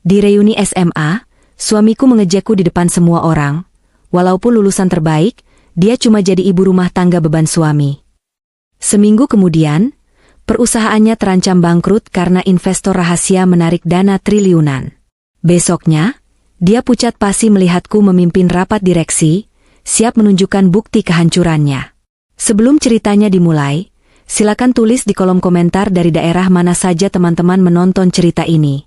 Di reuni SMA, suamiku mengejekku di depan semua orang. Walaupun lulusan terbaik, dia cuma jadi ibu rumah tangga beban suami. Seminggu kemudian, perusahaannya terancam bangkrut karena investor rahasia menarik dana triliunan. Besoknya, dia pucat pasi melihatku memimpin rapat direksi, siap menunjukkan bukti kehancurannya. Sebelum ceritanya dimulai, silakan tulis di kolom komentar dari daerah mana saja teman-teman menonton cerita ini.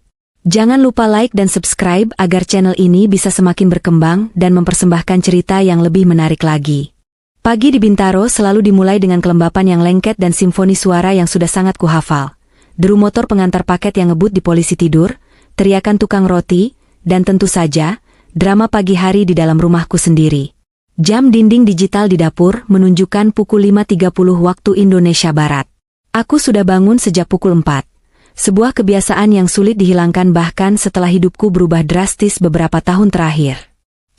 Jangan lupa like dan subscribe agar channel ini bisa semakin berkembang dan mempersembahkan cerita yang lebih menarik lagi. Pagi di Bintaro selalu dimulai dengan kelembapan yang lengket dan simfoni suara yang sudah sangat kuhafal. Deru motor pengantar paket yang ngebut di polisi tidur, teriakan tukang roti, dan tentu saja, drama pagi hari di dalam rumahku sendiri. Jam dinding digital di dapur menunjukkan pukul 5.30 waktu Indonesia Barat. Aku sudah bangun sejak pukul 4. Sebuah kebiasaan yang sulit dihilangkan bahkan setelah hidupku berubah drastis beberapa tahun terakhir.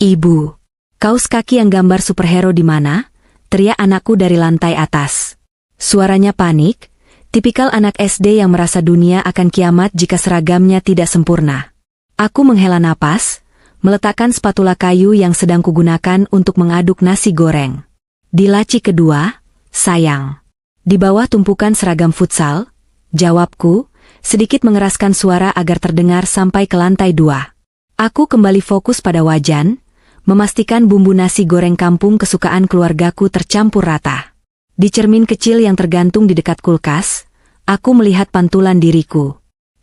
Ibu, kaos kaki yang gambar superhero di mana? Teriak anakku dari lantai atas. Suaranya panik, tipikal anak SD yang merasa dunia akan kiamat jika seragamnya tidak sempurna. Aku menghela napas, meletakkan spatula kayu yang sedang kugunakan untuk mengaduk nasi goreng. Di laci kedua, sayang. Di bawah tumpukan seragam futsal, jawabku, sedikit mengeraskan suara agar terdengar sampai ke lantai 2. Aku kembali fokus pada wajan, memastikan bumbu nasi goreng kampung kesukaan keluargaku tercampur rata. Di cermin kecil yang tergantung di dekat kulkas, aku melihat pantulan diriku.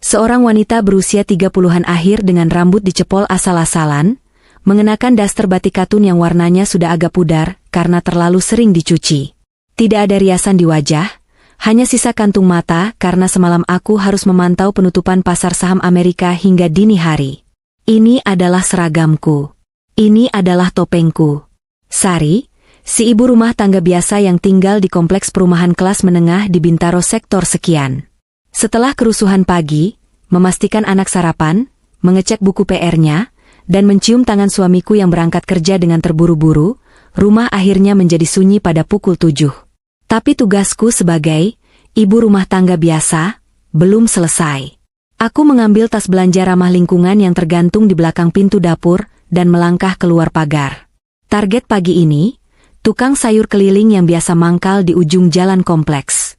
Seorang wanita berusia 30-an akhir dengan rambut dicepol asal-asalan, mengenakan daster batik katun yang warnanya sudah agak pudar karena terlalu sering dicuci. Tidak ada riasan di wajah, hanya sisa kantung mata karena semalam aku harus memantau penutupan pasar saham Amerika hingga dini hari. Ini adalah seragamku. Ini adalah topengku. Sari, si ibu rumah tangga biasa yang tinggal di kompleks perumahan kelas menengah di Bintaro sektor sekian. Setelah kerusuhan pagi, memastikan anak sarapan, mengecek buku PR-nya, dan mencium tangan suamiku yang berangkat kerja dengan terburu-buru, rumah akhirnya menjadi sunyi pada pukul 7. Tapi tugasku sebagai ibu rumah tangga biasa belum selesai. Aku mengambil tas belanja ramah lingkungan yang tergantung di belakang pintu dapur dan melangkah keluar pagar. Target pagi ini, tukang sayur keliling yang biasa mangkal di ujung jalan kompleks.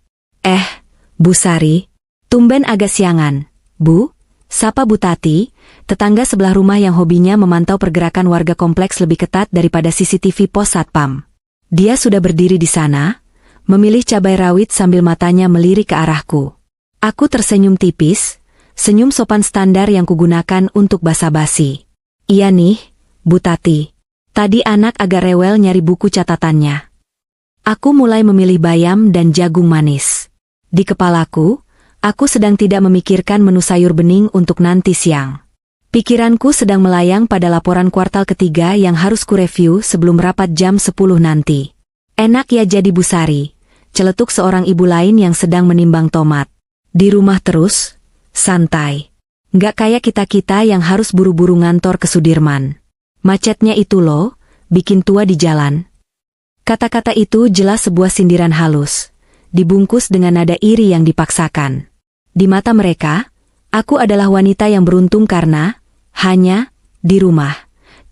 Bu Sari, tumben agak siangan. Bu, sapa Bu Tati, tetangga sebelah rumah yang hobinya memantau pergerakan warga kompleks lebih ketat daripada CCTV pos satpam. Dia sudah berdiri di sana, memilih cabai rawit sambil matanya melirik ke arahku. Aku tersenyum tipis, senyum sopan standar yang kugunakan untuk basa-basi. Iya nih, Bu Tati. Tadi anak agak rewel nyari buku catatannya. Aku mulai memilih bayam dan jagung manis. Di kepalaku, aku sedang tidak memikirkan menu sayur bening untuk nanti siang. Pikiranku sedang melayang pada laporan kuartal ketiga yang harus kureview sebelum rapat jam 10 nanti. Enak ya jadi Bu Sari, celetuk seorang ibu lain yang sedang menimbang tomat. Di rumah terus, santai. Nggak kayak kita-kita yang harus buru-buru ngantor ke Sudirman. Macetnya itu loh, bikin tua di jalan. Kata-kata itu jelas sebuah sindiran halus, dibungkus dengan nada iri yang dipaksakan. Di mata mereka, aku adalah wanita yang beruntung karena hanya di rumah.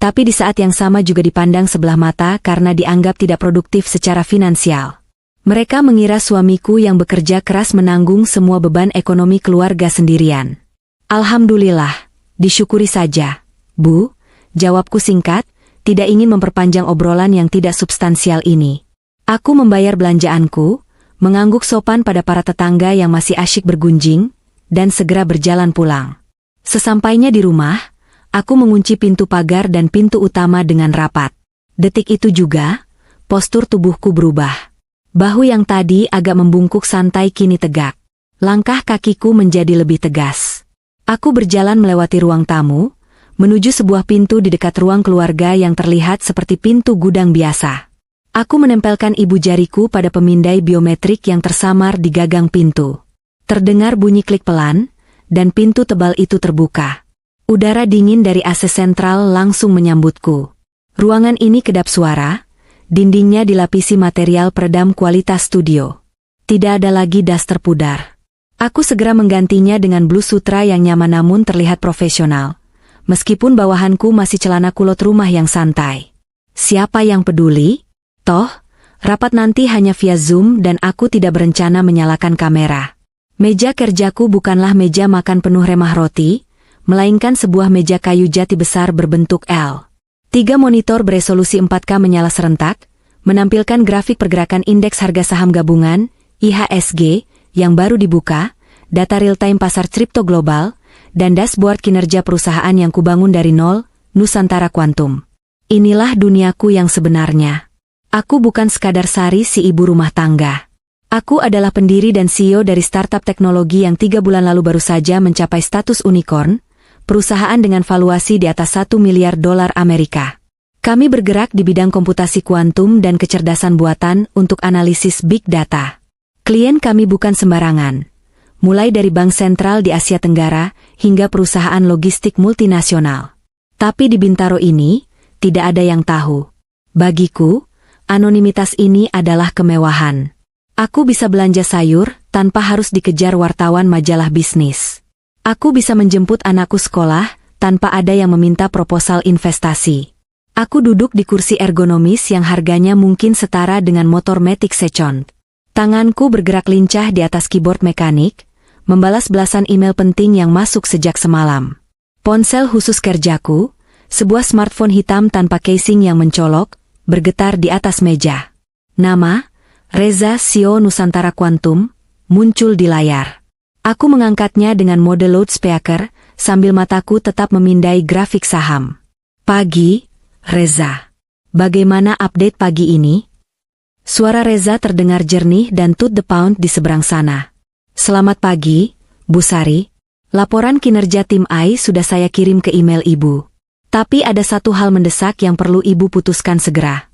Tapi di saat yang sama juga dipandang sebelah mata karena dianggap tidak produktif secara finansial. Mereka mengira suamiku yang bekerja keras menanggung semua beban ekonomi keluarga sendirian. Alhamdulillah, disyukuri saja, Bu, jawabku singkat, tidak ingin memperpanjang obrolan yang tidak substansial ini. Aku membayar belanjaanku, mengangguk sopan pada para tetangga yang masih asyik bergunjing, dan segera berjalan pulang. Sesampainya di rumah, aku mengunci pintu pagar dan pintu utama dengan rapat. Detik itu juga, postur tubuhku berubah. Bahu yang tadi agak membungkuk santai kini tegak. Langkah kakiku menjadi lebih tegas. Aku berjalan melewati ruang tamu, menuju sebuah pintu di dekat ruang keluarga yang terlihat seperti pintu gudang biasa. Aku menempelkan ibu jariku pada pemindai biometrik yang tersamar di gagang pintu. Terdengar bunyi klik pelan, dan pintu tebal itu terbuka. Udara dingin dari AC sentral langsung menyambutku. Ruangan ini kedap suara, dindingnya dilapisi material peredam kualitas studio. Tidak ada lagi daster pudar. Aku segera menggantinya dengan blus sutra yang nyaman namun terlihat profesional. Meskipun bawahanku masih celana kulot rumah yang santai. Siapa yang peduli? Toh, rapat nanti hanya via Zoom dan aku tidak berencana menyalakan kamera. Meja kerjaku bukanlah meja makan penuh remah roti, melainkan sebuah meja kayu jati besar berbentuk L. 3 monitor beresolusi 4K menyala serentak, menampilkan grafik pergerakan indeks harga saham gabungan, IHSG, yang baru dibuka, data real-time pasar kripto global, dan dashboard kinerja perusahaan yang kubangun dari nol, Nusantara Quantum. Inilah duniaku yang sebenarnya. Aku bukan sekadar Sari si ibu rumah tangga. Aku adalah pendiri dan CEO dari startup teknologi yang 3 bulan lalu baru saja mencapai status unicorn, perusahaan dengan valuasi di atas $1 miliar Amerika. Kami bergerak di bidang komputasi kuantum dan kecerdasan buatan untuk analisis big data. Klien kami bukan sembarangan, mulai dari bank sentral di Asia Tenggara hingga perusahaan logistik multinasional. Tapi di Bintaro ini, tidak ada yang tahu. Bagiku, anonimitas ini adalah kemewahan. Aku bisa belanja sayur tanpa harus dikejar wartawan majalah bisnis. Aku bisa menjemput anakku sekolah tanpa ada yang meminta proposal investasi. Aku duduk di kursi ergonomis yang harganya mungkin setara dengan motor Matic Second. Tanganku bergerak lincah di atas keyboard mekanik, membalas belasan email penting yang masuk sejak semalam. Ponsel khusus kerjaku, sebuah smartphone hitam tanpa casing yang mencolok, bergetar di atas meja. Nama, Reza CEO Nusantara Quantum, muncul di layar. Aku mengangkatnya dengan mode loudspeaker, sambil mataku tetap memindai grafik saham. Pagi, Reza. Bagaimana update pagi ini? Suara Reza terdengar jernih dan to the pound di seberang sana. Selamat pagi, Bu Sari. Laporan kinerja tim AI sudah saya kirim ke email Ibu. Tapi ada satu hal mendesak yang perlu Ibu putuskan segera.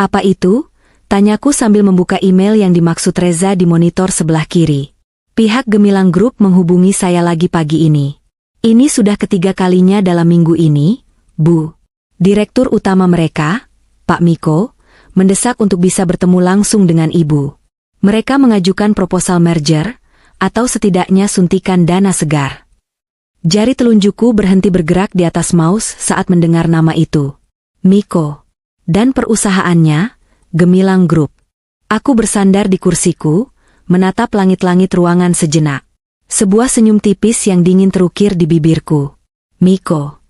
Apa itu? Tanyaku sambil membuka email yang dimaksud Reza di monitor sebelah kiri. Pihak Gemilang Group menghubungi saya lagi pagi ini. Ini sudah ketiga kalinya dalam minggu ini, Bu. Direktur utama mereka, Pak Miko, mendesak untuk bisa bertemu langsung dengan Ibu. Mereka mengajukan proposal merger, atau setidaknya suntikan dana segar. Jari telunjukku berhenti bergerak di atas mouse saat mendengar nama itu. Miko. Dan perusahaannya, Gemilang Group. Aku bersandar di kursiku, menatap langit-langit ruangan sejenak. Sebuah senyum tipis yang dingin terukir di bibirku. Miko.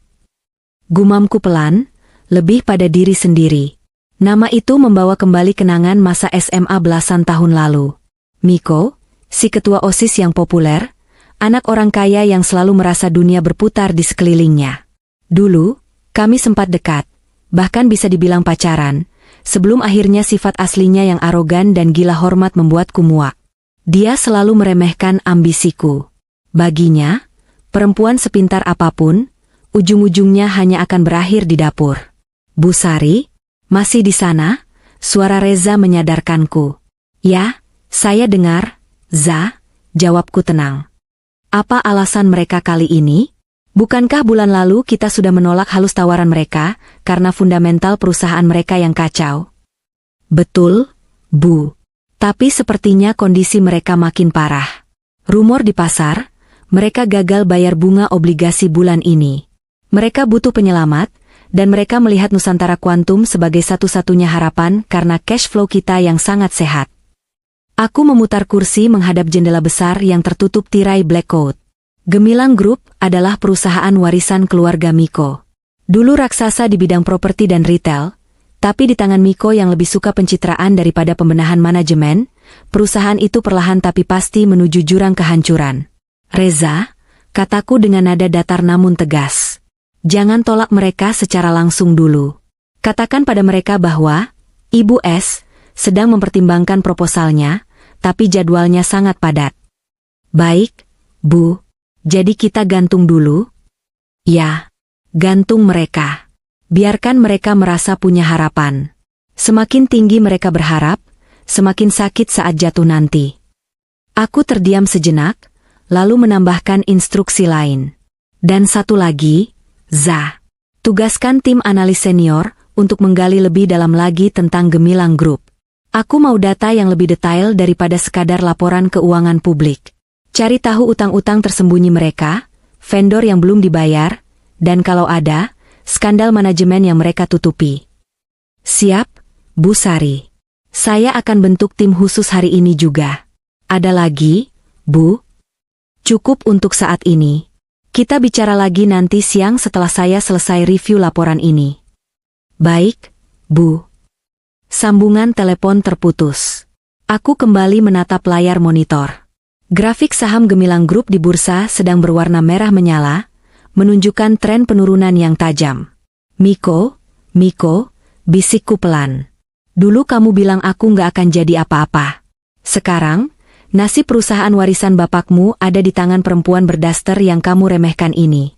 Gumamku pelan, lebih pada diri sendiri. Nama itu membawa kembali kenangan masa SMA belasan tahun lalu. Miko, si ketua OSIS yang populer, anak orang kaya yang selalu merasa dunia berputar di sekelilingnya. Dulu, kami sempat dekat, bahkan bisa dibilang pacaran, sebelum akhirnya sifat aslinya yang arogan dan gila hormat membuatku muak. Dia selalu meremehkan ambisiku. Baginya, perempuan sepintar apapun, ujung-ujungnya hanya akan berakhir di dapur. Bu Sari, masih di sana? Suara Reza menyadarkanku. Ya, saya dengar, Za, jawabku tenang. Apa alasan mereka kali ini? Bukankah bulan lalu kita sudah menolak halus tawaran mereka, karena fundamental perusahaan mereka yang kacau? Betul, Bu. Tapi sepertinya kondisi mereka makin parah. Rumor di pasar, mereka gagal bayar bunga obligasi bulan ini. Mereka butuh penyelamat, dan mereka melihat Nusantara Quantum sebagai satu-satunya harapan karena cash flow kita yang sangat sehat. Aku memutar kursi menghadap jendela besar yang tertutup tirai blackout. Gemilang Group adalah perusahaan warisan keluarga Miko. Dulu raksasa di bidang properti dan retail, tapi di tangan Miko yang lebih suka pencitraan daripada pembenahan manajemen, perusahaan itu perlahan tapi pasti menuju jurang kehancuran. Reza, kataku dengan nada datar namun tegas. Jangan tolak mereka secara langsung dulu. Katakan pada mereka bahwa Ibu S sedang mempertimbangkan proposalnya, tapi jadwalnya sangat padat. Baik, Bu. Jadi kita gantung dulu? Ya, gantung mereka. Biarkan mereka merasa punya harapan. Semakin tinggi mereka berharap, semakin sakit saat jatuh nanti. Aku terdiam sejenak, lalu menambahkan instruksi lain. Dan satu lagi, Za, tugaskan tim analis senior untuk menggali lebih dalam lagi tentang Gemilang Group. Aku mau data yang lebih detail daripada sekadar laporan keuangan publik. Cari tahu utang-utang tersembunyi mereka, vendor yang belum dibayar, dan kalau ada, skandal manajemen yang mereka tutupi. Siap, Bu Sari. Saya akan bentuk tim khusus hari ini juga. Ada lagi, Bu? Cukup untuk saat ini. Kita bicara lagi nanti siang setelah saya selesai review laporan ini. Baik, Bu. Sambungan telepon terputus. Aku kembali menatap layar monitor. Grafik saham gemilang grup di bursa sedang berwarna merah menyala, menunjukkan tren penurunan yang tajam. Miko, bisikku pelan. Dulu kamu bilang aku nggak akan jadi apa-apa. Sekarang, nasib perusahaan warisan bapakmu ada di tangan perempuan berdaster yang kamu remehkan ini.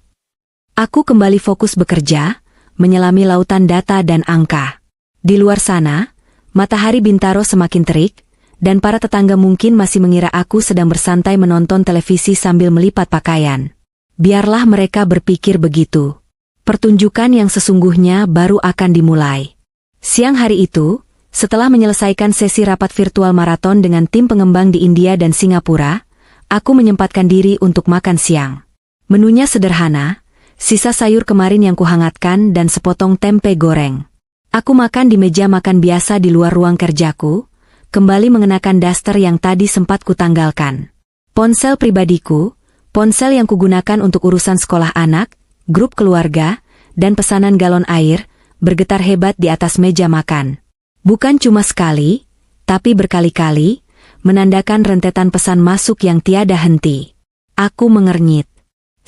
Aku kembali fokus bekerja, menyelami lautan data dan angka. Di luar sana, matahari Bintaro semakin terik, dan para tetangga mungkin masih mengira aku sedang bersantai menonton televisi sambil melipat pakaian. Biarlah mereka berpikir begitu. Pertunjukan yang sesungguhnya baru akan dimulai. Siang hari itu, setelah menyelesaikan sesi rapat virtual maraton dengan tim pengembang di India dan Singapura, aku menyempatkan diri untuk makan siang. Menunya sederhana, sisa sayur kemarin yang kuhangatkan dan sepotong tempe goreng. Aku makan di meja makan biasa di luar ruang kerjaku, kembali mengenakan daster yang tadi sempat kutanggalkan. Ponsel pribadiku, ponsel yang kugunakan untuk urusan sekolah anak, grup keluarga, dan pesanan galon air, bergetar hebat di atas meja makan. Bukan cuma sekali, tapi berkali-kali, menandakan rentetan pesan masuk yang tiada henti. Aku mengernyit.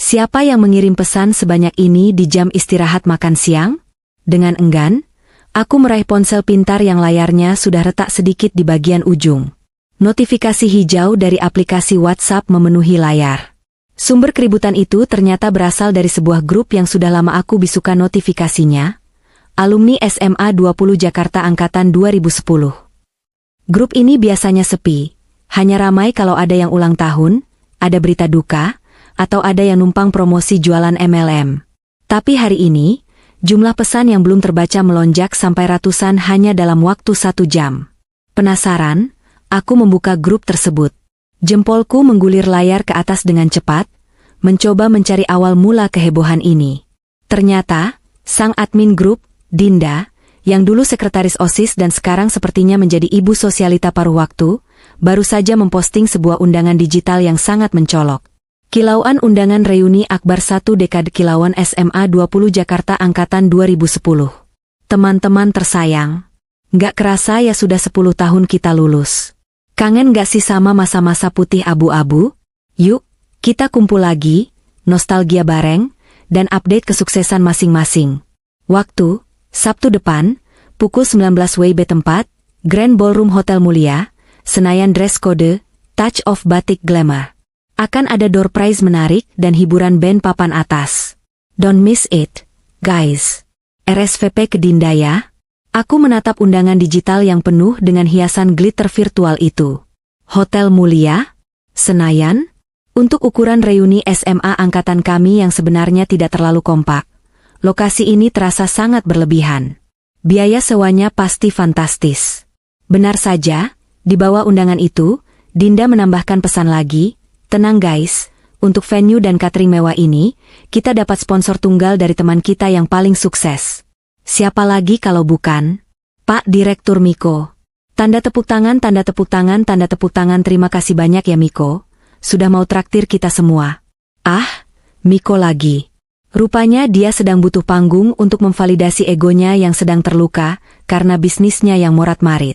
Siapa yang mengirim pesan sebanyak ini di jam istirahat makan siang? Dengan enggan, aku meraih ponsel pintar yang layarnya sudah retak sedikit di bagian ujung. Notifikasi hijau dari aplikasi WhatsApp memenuhi layar. Sumber keributan itu ternyata berasal dari sebuah grup yang sudah lama aku bisukan notifikasinya, alumni SMA 20 Jakarta Angkatan 2010. Grup ini biasanya sepi, hanya ramai kalau ada yang ulang tahun, ada berita duka, atau ada yang numpang promosi jualan MLM. Tapi hari ini, jumlah pesan yang belum terbaca melonjak sampai ratusan hanya dalam waktu 1 jam. Penasaran, aku membuka grup tersebut. Jempolku menggulir layar ke atas dengan cepat, mencoba mencari awal mula kehebohan ini. Ternyata, sang admin grup, Dinda, yang dulu sekretaris OSIS dan sekarang sepertinya menjadi ibu sosialita paruh waktu, baru saja memposting sebuah undangan digital yang sangat mencolok. Kilauan undangan reuni akbar 1 dekade kilauan SMA 20 Jakarta Angkatan 2010. Teman-teman tersayang, nggak kerasa ya sudah 10 tahun kita lulus. Kangen gak sih sama masa-masa putih abu-abu? Yuk, kita kumpul lagi, nostalgia bareng, dan update kesuksesan masing-masing. Waktu, Sabtu depan, pukul 19 WIB tempat, Grand Ballroom Hotel Mulia, Senayan dress code, touch of batik glamour. Akan ada door prize menarik dan hiburan band papan atas. Don't miss it, guys. RSVP ke Dinda ya. Aku menatap undangan digital yang penuh dengan hiasan glitter virtual itu. Hotel Mulia, Senayan, untuk ukuran reuni SMA angkatan kami yang sebenarnya tidak terlalu kompak. Lokasi ini terasa sangat berlebihan. Biaya sewanya pasti fantastis. Benar saja, di bawah undangan itu, Dinda menambahkan pesan lagi, tenang guys, untuk venue dan catering mewah ini, kita dapat sponsor tunggal dari teman kita yang paling sukses. Siapa lagi kalau bukan? Pak Direktur Miko. Tanda tepuk tangan, tanda tepuk tangan, tanda tepuk tangan. Terima kasih banyak ya Miko. Sudah mau traktir kita semua. Ah, Miko lagi. Rupanya dia sedang butuh panggung untuk memvalidasi egonya yang sedang terluka karena bisnisnya yang morat-marit.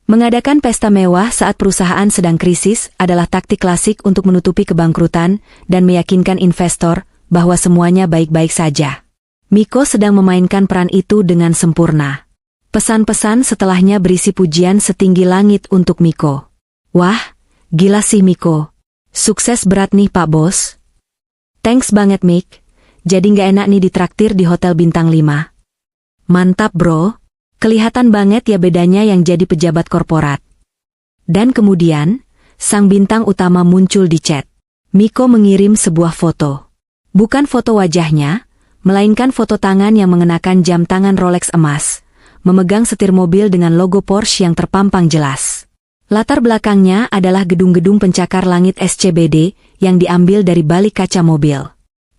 Mengadakan pesta mewah saat perusahaan sedang krisis adalah taktik klasik untuk menutupi kebangkrutan dan meyakinkan investor bahwa semuanya baik-baik saja. Miko sedang memainkan peran itu dengan sempurna. Pesan-pesan setelahnya berisi pujian setinggi langit untuk Miko. Wah, gila sih Miko. Sukses berat nih Pak Bos. Thanks banget Mik. Jadi nggak enak nih ditraktir di Hotel Bintang 5. Mantap bro. Kelihatan banget ya bedanya yang jadi pejabat korporat. Dan kemudian, sang bintang utama muncul di chat. Miko mengirim sebuah foto. Bukan foto wajahnya, melainkan foto tangan yang mengenakan jam tangan Rolex emas, memegang setir mobil dengan logo Porsche yang terpampang jelas. Latar belakangnya adalah gedung-gedung pencakar langit SCBD yang diambil dari balik kaca mobil.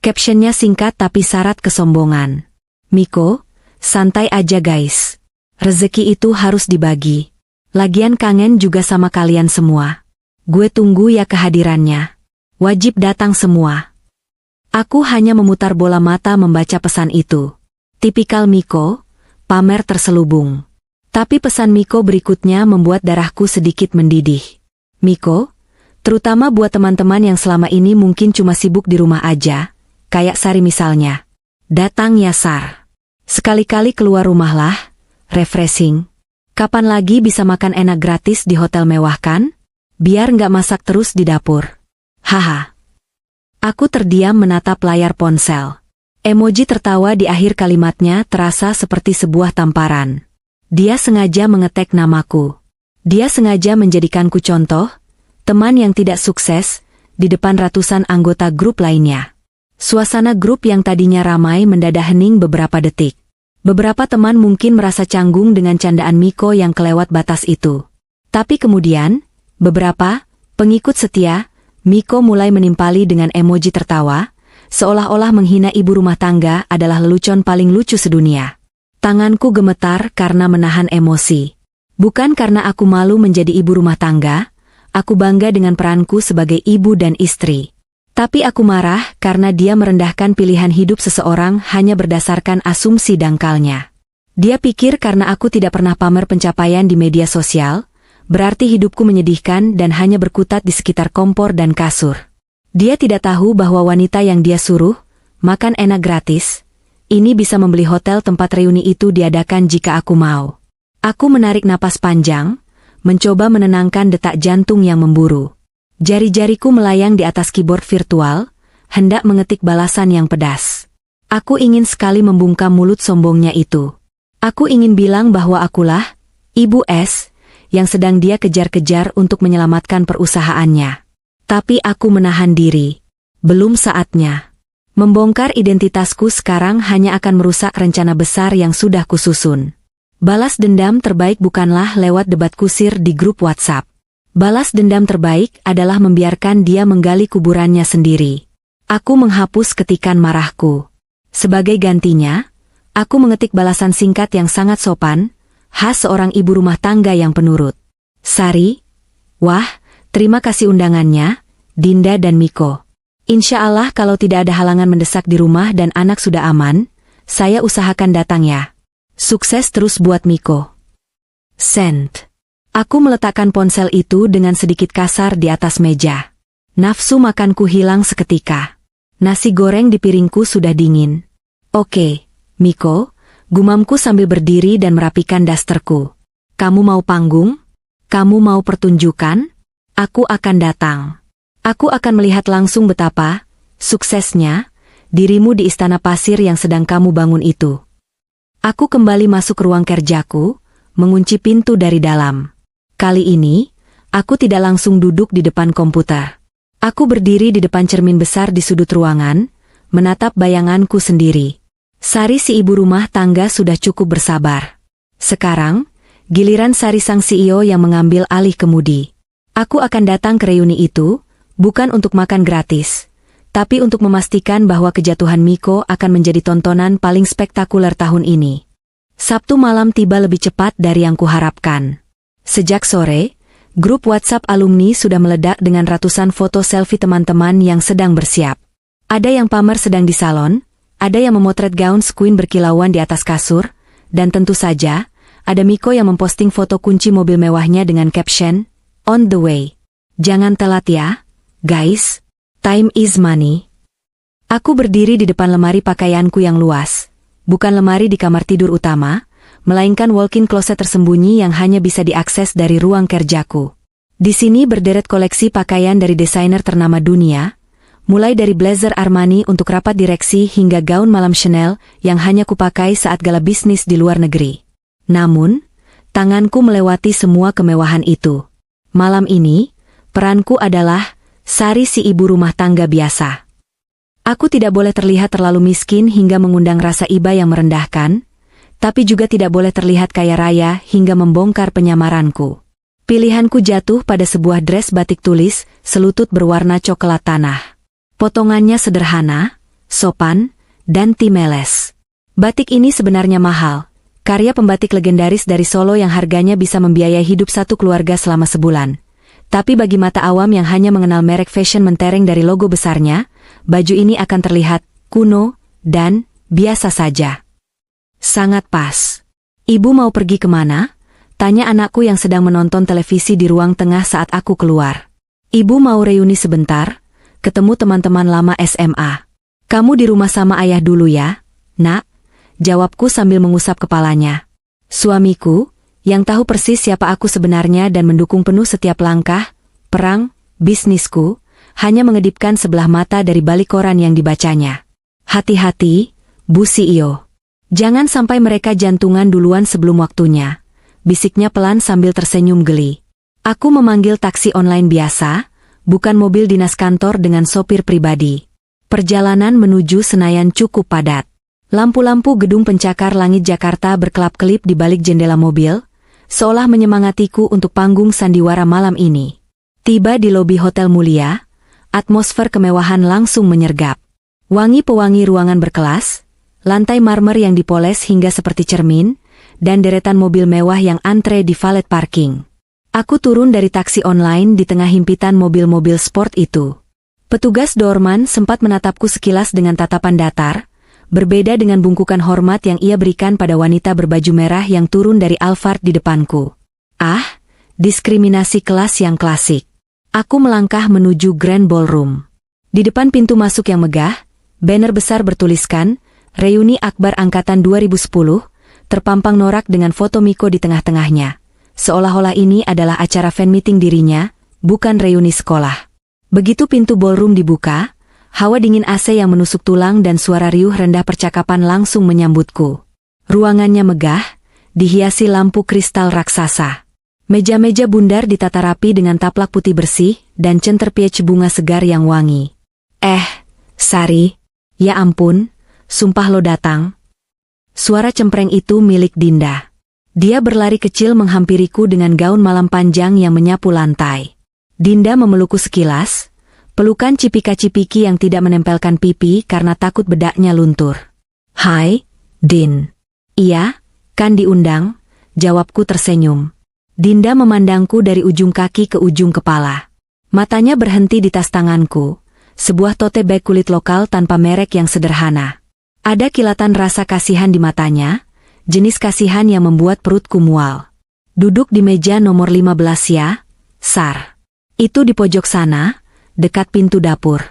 Captionnya singkat tapi syarat kesombongan. Miko, santai aja guys. Rezeki itu harus dibagi. Lagian kangen juga sama kalian semua. Gue tunggu ya kehadirannya. Wajib datang semua. Aku hanya memutar bola mata membaca pesan itu. Tipikal Miko, pamer terselubung. Tapi pesan Miko berikutnya membuat darahku sedikit mendidih. Miko, terutama buat teman-teman yang selama ini mungkin cuma sibuk di rumah aja, kayak Sari misalnya. Datang ya Sar. Sekali-kali keluar rumahlah, refreshing. Kapan lagi bisa makan enak gratis di hotel mewah kan? Biar nggak masak terus di dapur. Haha. Aku terdiam menatap layar ponsel. Emoji tertawa di akhir kalimatnya terasa seperti sebuah tamparan. Dia sengaja mengetek namaku. Dia sengaja menjadikanku contoh, teman yang tidak sukses, di depan ratusan anggota grup lainnya. Suasana grup yang tadinya ramai mendadak hening beberapa detik. Beberapa teman mungkin merasa canggung dengan candaan Miko yang kelewat batas itu. Tapi kemudian, beberapa pengikut setia, Miko mulai menimpali dengan emoji tertawa, seolah-olah menghina ibu rumah tangga adalah lelucon paling lucu sedunia. Tanganku gemetar karena menahan emosi. Bukan karena aku malu menjadi ibu rumah tangga, aku bangga dengan peranku sebagai ibu dan istri. Tapi aku marah karena dia merendahkan pilihan hidup seseorang hanya berdasarkan asumsi dangkalnya. Dia pikir karena aku tidak pernah pamer pencapaian di media sosial, berarti hidupku menyedihkan dan hanya berkutat di sekitar kompor dan kasur. Dia tidak tahu bahwa wanita yang dia suruh makan enak gratis, ini bisa membeli hotel tempat reuni itu diadakan jika aku mau. Aku menarik napas panjang, mencoba menenangkan detak jantung yang memburu. Jari-jariku melayang di atas keyboard virtual, hendak mengetik balasan yang pedas. Aku ingin sekali membungkam mulut sombongnya itu. Aku ingin bilang bahwa akulah Ibu S, yang sedang dia kejar-kejar untuk menyelamatkan perusahaannya. Tapi aku menahan diri. Belum saatnya. Membongkar identitasku sekarang hanya akan merusak rencana besar yang sudah kususun. Balas dendam terbaik bukanlah lewat debat kusir di grup WhatsApp. Balas dendam terbaik adalah membiarkan dia menggali kuburannya sendiri. Aku menghapus ketikan marahku. Sebagai gantinya, aku mengetik balasan singkat yang sangat sopan, khas seorang ibu rumah tangga yang penurut. Sari, wah, terima kasih undangannya, Dinda dan Miko. Insya Allah kalau tidak ada halangan mendesak di rumah dan anak sudah aman, saya usahakan datang ya. Sukses terus buat Miko. Send. Aku meletakkan ponsel itu dengan sedikit kasar di atas meja. Nafsu makanku hilang seketika. Nasi goreng di piringku sudah dingin. Oke, Miko, gumamku sambil berdiri dan merapikan dasterku. Kamu mau panggung? Kamu mau pertunjukan? Aku akan datang. Aku akan melihat langsung betapa suksesnya dirimu di istana pasir yang sedang kamu bangun itu. Aku kembali masuk ruang kerjaku, mengunci pintu dari dalam. Kali ini, aku tidak langsung duduk di depan komputer. Aku berdiri di depan cermin besar di sudut ruangan, menatap bayanganku sendiri. Sari si ibu rumah tangga sudah cukup bersabar. Sekarang, giliran Sari sang CEO yang mengambil alih kemudi. Aku akan datang ke reuni itu, bukan untuk makan gratis, tapi untuk memastikan bahwa kejatuhan Miko akan menjadi tontonan paling spektakuler tahun ini. Sabtu malam tiba lebih cepat dari yang kuharapkan. Sejak sore, grup WhatsApp alumni sudah meledak dengan ratusan foto selfie teman-teman yang sedang bersiap. Ada yang pamer sedang di salon, ada yang memotret gaun sequin berkilauan di atas kasur, dan tentu saja, ada Miko yang memposting foto kunci mobil mewahnya dengan caption, "On the way." Jangan telat ya. Guys, time is money. Aku berdiri di depan lemari pakaianku yang luas. Bukan lemari di kamar tidur utama, melainkan walk-in closet tersembunyi yang hanya bisa diakses dari ruang kerjaku. Di sini berderet koleksi pakaian dari desainer ternama dunia, mulai dari blazer Armani untuk rapat direksi hingga gaun malam Chanel yang hanya kupakai saat gala bisnis di luar negeri. Namun, tanganku melewati semua kemewahan itu. Malam ini, peranku adalah Sari si ibu rumah tangga biasa. Aku tidak boleh terlihat terlalu miskin hingga mengundang rasa iba yang merendahkan, tapi juga tidak boleh terlihat kaya raya hingga membongkar penyamaranku. Pilihanku jatuh pada sebuah dress batik tulis, selutut berwarna coklat tanah. Potongannya sederhana, sopan, dan timeles. Batik ini sebenarnya mahal, karya pembatik legendaris dari Solo yang harganya bisa membiayai hidup satu keluarga selama sebulan. Tapi bagi mata awam yang hanya mengenal merek fashion mentereng dari logo besarnya, baju ini akan terlihat kuno dan biasa saja. Sangat pas. Ibu mau pergi kemana? Tanya anakku yang sedang menonton televisi di ruang tengah saat aku keluar. Ibu mau reuni sebentar, ketemu teman-teman lama SMA. Kamu di rumah sama ayah dulu ya, nak? Jawabku sambil mengusap kepalanya. Suamiku, yang tahu persis siapa aku sebenarnya dan mendukung penuh setiap langkah, perang, bisnisku, hanya mengedipkan sebelah mata dari balik koran yang dibacanya. Hati-hati, Bu CEO. Jangan sampai mereka jantungan duluan sebelum waktunya, bisiknya pelan sambil tersenyum geli. Aku memanggil taksi online biasa, bukan mobil dinas kantor dengan sopir pribadi. Perjalanan menuju Senayan cukup padat. Lampu-lampu gedung pencakar langit Jakarta berkelap-kelip di balik jendela mobil, seolah menyemangatiku untuk panggung sandiwara malam ini. Tiba di lobi hotel mulia, atmosfer kemewahan langsung menyergap. Wangi pewangi ruangan berkelas, lantai marmer yang dipoles hingga seperti cermin, dan deretan mobil mewah yang antre di valet parking. Aku turun dari taksi online di tengah himpitan mobil-mobil sport itu. Petugas doorman sempat menatapku sekilas dengan tatapan datar, berbeda dengan bungkukan hormat yang ia berikan pada wanita berbaju merah yang turun dari Alphard di depanku. Ah, diskriminasi kelas yang klasik. Aku melangkah menuju Grand Ballroom. Di depan pintu masuk yang megah, banner besar bertuliskan, Reuni Akbar Angkatan 2010, terpampang norak dengan foto Miko di tengah-tengahnya. Seolah-olah ini adalah acara fan meeting dirinya, bukan reuni sekolah. Begitu pintu ballroom dibuka, hawa dingin AC yang menusuk tulang dan suara riuh rendah percakapan langsung menyambutku. Ruangannya megah, dihiasi lampu kristal raksasa. Meja-meja bundar ditata rapi dengan taplak putih bersih dan centerpiece bunga segar yang wangi. Sari, ya ampun, sumpah lo datang. Suara cempreng itu milik Dinda. Dia berlari kecil menghampiriku dengan gaun malam panjang yang menyapu lantai. Dinda memelukku sekilas, pelukan cipika-cipiki yang tidak menempelkan pipi karena takut bedaknya luntur. Hai, Din. Iya, kan diundang, jawabku tersenyum. Dinda memandangku dari ujung kaki ke ujung kepala. Matanya berhenti di tas tanganku, sebuah tote bag kulit lokal tanpa merek yang sederhana. Ada kilatan rasa kasihan di matanya, jenis kasihan yang membuat perutku mual. Duduk di meja nomor 15 ya, Sar. Itu di pojok sana, dekat pintu dapur.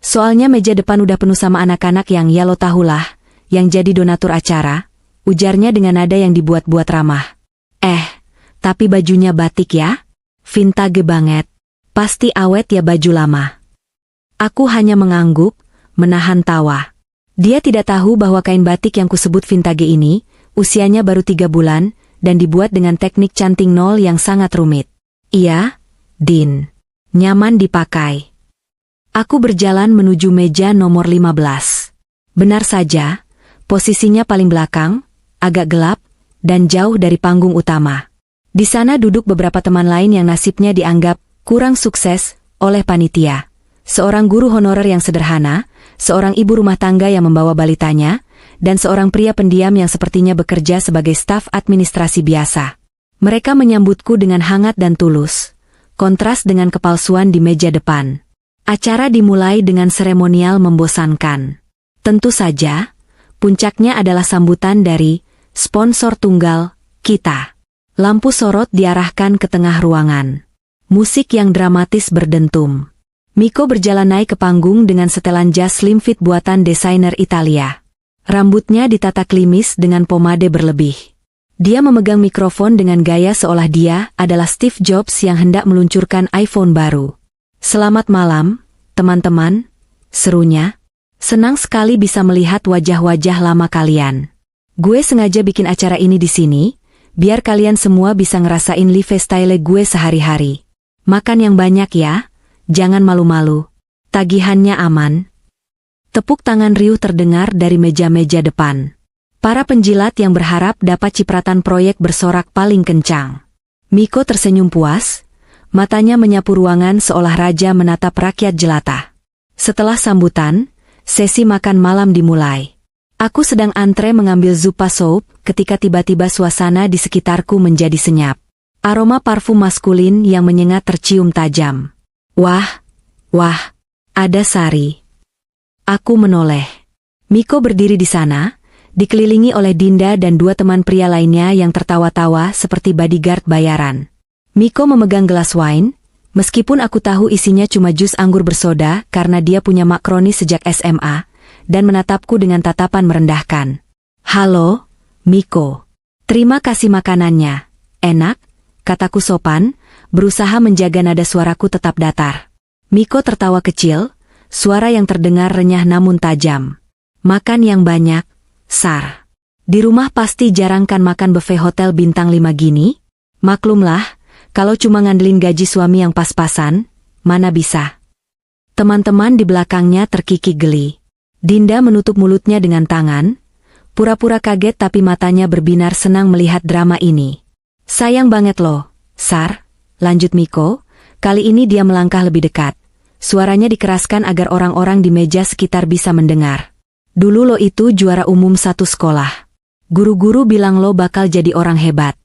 Soalnya meja depan udah penuh sama anak-anak yang ya lo tahulah, yang jadi donatur acara, ujarnya dengan nada yang dibuat-buat ramah. Tapi bajunya batik ya? Vintage banget. Pasti awet ya baju lama. Aku hanya mengangguk, menahan tawa. Dia tidak tahu bahwa kain batik yang kusebut vintage ini, usianya baru 3 bulan, dan dibuat dengan teknik canting nol yang sangat rumit. Iya, Din. Nyaman dipakai. Aku berjalan menuju meja nomor 15. Benar saja, posisinya paling belakang, agak gelap, dan jauh dari panggung utama. Di sana duduk beberapa teman lain yang nasibnya dianggap kurang sukses oleh panitia. Seorang guru honorer yang sederhana, seorang ibu rumah tangga yang membawa balitanya, dan seorang pria pendiam yang sepertinya bekerja sebagai staf administrasi biasa. Mereka menyambutku dengan hangat dan tulus, kontras dengan kepalsuan di meja depan. Acara dimulai dengan seremonial membosankan. Tentu saja, puncaknya adalah sambutan dari sponsor tunggal kita. Lampu sorot diarahkan ke tengah ruangan. Musik yang dramatis berdentum. Miko berjalan naik ke panggung dengan setelan jas slim fit buatan desainer Italia. Rambutnya ditata klimis dengan pomade berlebih. Dia memegang mikrofon dengan gaya seolah dia adalah Steve Jobs yang hendak meluncurkan iPhone baru. Selamat malam, teman-teman, serunya. Senang sekali bisa melihat wajah-wajah lama kalian. Gue sengaja bikin acara ini di sini, biar kalian semua bisa ngerasain lifestyle gue sehari-hari. Makan yang banyak ya, jangan malu-malu. Tagihannya aman. Tepuk tangan riuh terdengar dari meja-meja depan. Para penjilat yang berharap dapat cipratan proyek bersorak paling kencang. Miko tersenyum puas, matanya menyapu ruangan seolah raja menatap rakyat jelata. Setelah sambutan, sesi makan malam dimulai. Aku sedang antre mengambil zupa soup ketika tiba-tiba suasana di sekitarku menjadi senyap. Aroma parfum maskulin yang menyengat tercium tajam. Wah, ada Sari. Aku menoleh. Miko berdiri di sana, dikelilingi oleh Dinda dan dua teman pria lainnya yang tertawa-tawa seperti bodyguard bayaran. Miko memegang gelas wine, meskipun aku tahu isinya cuma jus anggur bersoda karena dia punya makroni sejak SMA, dan menatapku dengan tatapan merendahkan. Halo, Miko. Terima kasih makanannya. Enak, kataku sopan, berusaha menjaga nada suaraku tetap datar. Miko tertawa kecil, suara yang terdengar renyah namun tajam. Makan yang banyak, Sar. Di rumah pasti jarang kan makan buffet hotel bintang 5 gini? Maklumlah, kalau cuma ngandelin gaji suami yang pas-pasan, mana bisa. Teman-teman di belakangnya terkikik geli. Dinda menutup mulutnya dengan tangan, pura-pura kaget tapi matanya berbinar senang melihat drama ini. Sayang banget loh, Sar, lanjut Miko, kali ini dia melangkah lebih dekat. Suaranya dikeraskan agar orang-orang di meja sekitar bisa mendengar. Dulu lo itu juara umum satu sekolah. Guru-guru bilang lo bakal jadi orang hebat.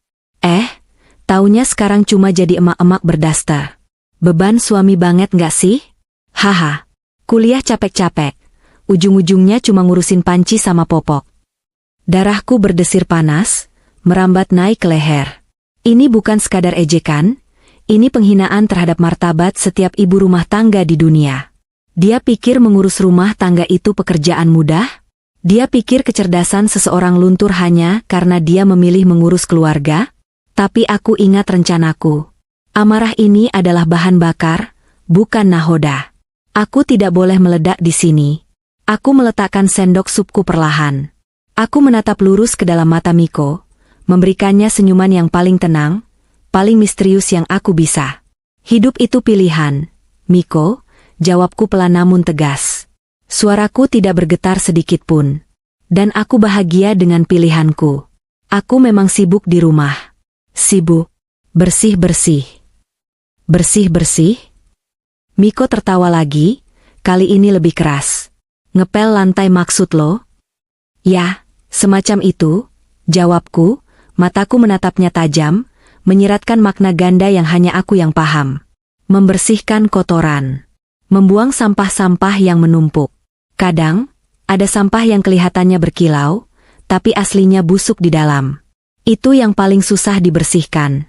Taunya sekarang cuma jadi emak-emak berdaster. Beban suami banget nggak sih? Haha, kuliah capek-capek. Ujung-ujungnya cuma ngurusin panci sama popok. Darahku berdesir panas, merambat naik ke leher. Ini bukan sekadar ejekan, ini penghinaan terhadap martabat setiap ibu rumah tangga di dunia. Dia pikir mengurus rumah tangga itu pekerjaan mudah? Dia pikir kecerdasan seseorang luntur hanya karena dia memilih mengurus keluarga? Tapi aku ingat rencanaku. Amarah ini adalah bahan bakar, bukan nahoda. Aku tidak boleh meledak di sini. Aku meletakkan sendok supku perlahan. Aku menatap lurus ke dalam mata Miko, memberikannya senyuman yang paling tenang, paling misterius yang aku bisa. Hidup itu pilihan, Miko, jawabku pelan namun tegas. Suaraku tidak bergetar sedikit pun. Dan aku bahagia dengan pilihanku. Aku memang sibuk di rumah. Sibuk. Bersih-bersih. Bersih-bersih? Miko tertawa lagi, kali ini lebih keras. Ngepel lantai maksud lo? Ya, semacam itu, jawabku, mataku menatapnya tajam, menyiratkan makna ganda yang hanya aku yang paham. Membersihkan kotoran. Membuang sampah-sampah yang menumpuk. Kadang, ada sampah yang kelihatannya berkilau, tapi aslinya busuk di dalam. Itu yang paling susah dibersihkan.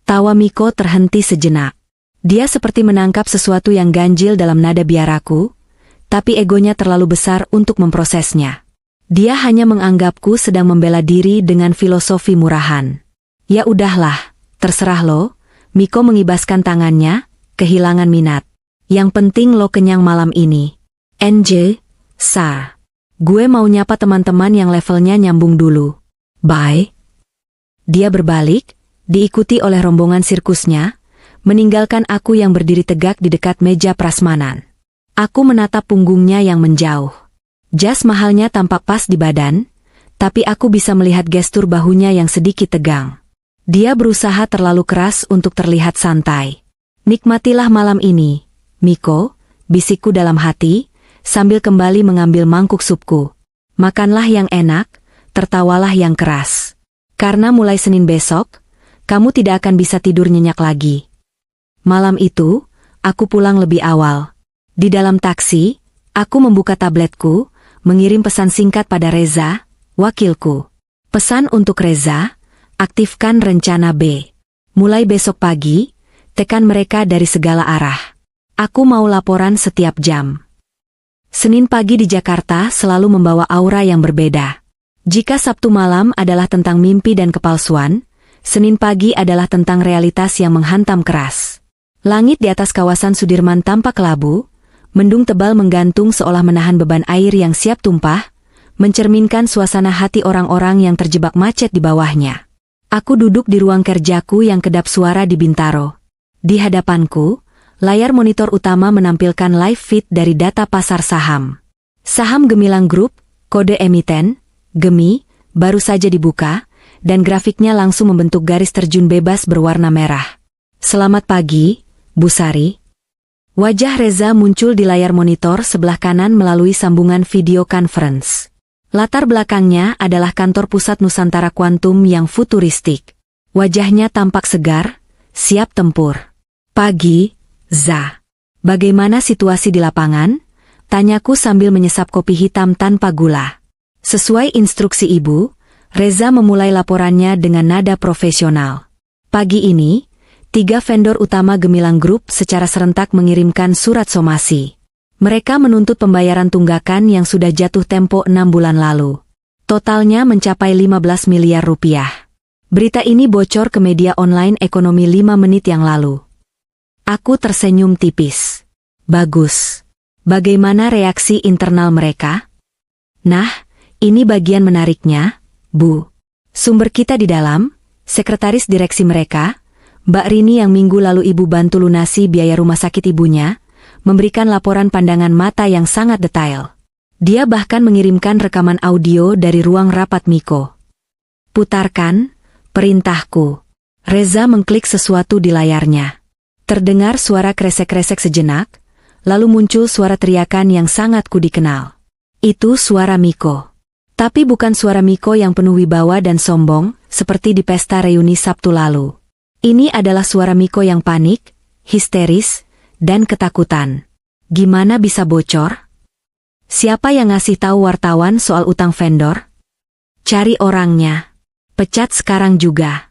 Tawa Miko terhenti sejenak. Dia seperti menangkap sesuatu yang ganjil dalam nada biaraku, tapi egonya terlalu besar untuk memprosesnya. Dia hanya menganggapku sedang membela diri dengan filosofi murahan. Ya udahlah, terserah lo, Miko mengibaskan tangannya, kehilangan minat. Yang penting lo kenyang malam ini. NJ, Sar. Gue mau nyapa teman-teman yang levelnya nyambung dulu. Bye. Dia berbalik, diikuti oleh rombongan sirkusnya, meninggalkan aku yang berdiri tegak di dekat meja prasmanan. Aku menatap punggungnya yang menjauh. Jas mahalnya tampak pas di badan, tapi aku bisa melihat gestur bahunya yang sedikit tegang. Dia berusaha terlalu keras untuk terlihat santai. Nikmatilah malam ini, Miko, bisikku dalam hati, sambil kembali mengambil mangkuk supku. Makanlah yang enak, tertawalah yang keras. Karena mulai Senin besok, kamu tidak akan bisa tidur nyenyak lagi. Malam itu, aku pulang lebih awal. Di dalam taksi, aku membuka tabletku, mengirim pesan singkat pada Reza, wakilku. Pesan untuk Reza, aktifkan rencana B. Mulai besok pagi, tekan mereka dari segala arah. Aku mau laporan setiap jam. Senin pagi di Jakarta selalu membawa aura yang berbeda. Jika Sabtu malam adalah tentang mimpi dan kepalsuan, Senin pagi adalah tentang realitas yang menghantam keras. Langit di atas kawasan Sudirman tampak kelabu, mendung tebal menggantung seolah menahan beban air yang siap tumpah, mencerminkan suasana hati orang-orang yang terjebak macet di bawahnya. Aku duduk di ruang kerjaku yang kedap suara di Bintaro. Di hadapanku, layar monitor utama menampilkan live feed dari data pasar saham. Saham Gemilang Group, kode emiten, GEMI, baru saja dibuka, dan grafiknya langsung membentuk garis terjun bebas berwarna merah. "Selamat pagi, Bu Sari." Wajah Reza muncul di layar monitor sebelah kanan melalui sambungan video conference. Latar belakangnya adalah kantor pusat Nusantara Kuantum yang futuristik. Wajahnya tampak segar, siap tempur. "Pagi, Za. Bagaimana situasi di lapangan?" tanyaku sambil menyesap kopi hitam tanpa gula. Sesuai instruksi Ibu, Reza memulai laporannya dengan nada profesional. "Pagi ini, 3 vendor utama Gemilang Group secara serentak mengirimkan surat somasi. Mereka menuntut pembayaran tunggakan yang sudah jatuh tempo 6 bulan lalu. Totalnya mencapai 15 miliar rupiah. Berita ini bocor ke media online ekonomi 5 menit yang lalu." Aku tersenyum tipis. "Bagus. Bagaimana reaksi internal mereka?" "Nah, ini bagian menariknya, Bu. Sumber kita di dalam, sekretaris direksi mereka, Mbak Rini yang minggu lalu Ibu bantu lunasi biaya rumah sakit ibunya, memberikan laporan pandangan mata yang sangat detail. Dia bahkan mengirimkan rekaman audio dari ruang rapat Miko." "Putarkan," perintahku. Reza mengklik sesuatu di layarnya. Terdengar suara kresek-kresek sejenak, lalu muncul suara teriakan yang sangat kudikenal. Itu suara Miko. Tapi bukan suara Miko yang penuh wibawa dan sombong, seperti di pesta reuni Sabtu lalu. Ini adalah suara Miko yang panik, histeris, dan ketakutan. "Gimana bisa bocor? Siapa yang ngasih tahu wartawan soal utang vendor? Cari orangnya. Pecat sekarang juga."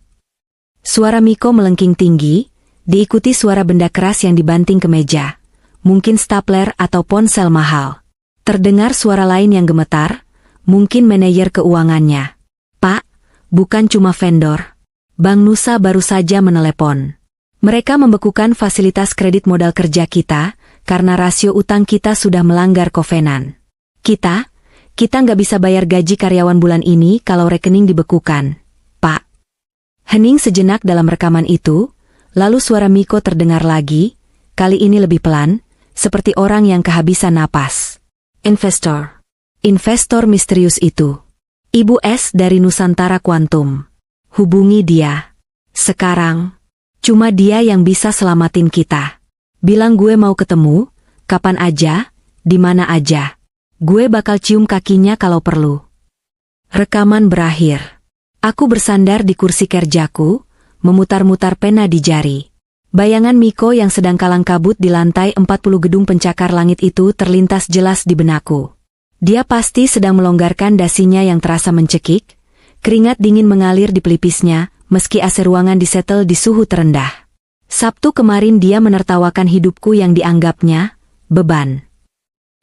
Suara Miko melengking tinggi, diikuti suara benda keras yang dibanting ke meja. Mungkin stapler atau ponsel mahal. Terdengar suara lain yang gemetar, mungkin manajer keuangannya. "Pak, bukan cuma vendor. Bank Nusa baru saja menelepon. Mereka membekukan fasilitas kredit modal kerja kita, karena rasio utang kita sudah melanggar kovenan. Kita nggak bisa bayar gaji karyawan bulan ini kalau rekening dibekukan, Pak." Hening sejenak dalam rekaman itu, lalu suara Miko terdengar lagi, kali ini lebih pelan, seperti orang yang kehabisan napas. Investor misterius itu. Ibu S dari Nusantara Kuantum. Hubungi dia. Sekarang. Cuma dia yang bisa selamatin kita. Bilang gue mau ketemu, kapan aja, di mana aja. Gue bakal cium kakinya kalau perlu." Rekaman berakhir. Aku bersandar di kursi kerjaku, memutar-mutar pena di jari. Bayangan Miko yang sedang kalang kabut di lantai 40 gedung pencakar langit itu terlintas jelas di benakku. Dia pasti sedang melonggarkan dasinya yang terasa mencekik, keringat dingin mengalir di pelipisnya, meski AC ruangan disetel di suhu terendah. Sabtu kemarin dia menertawakan hidupku yang dianggapnya beban.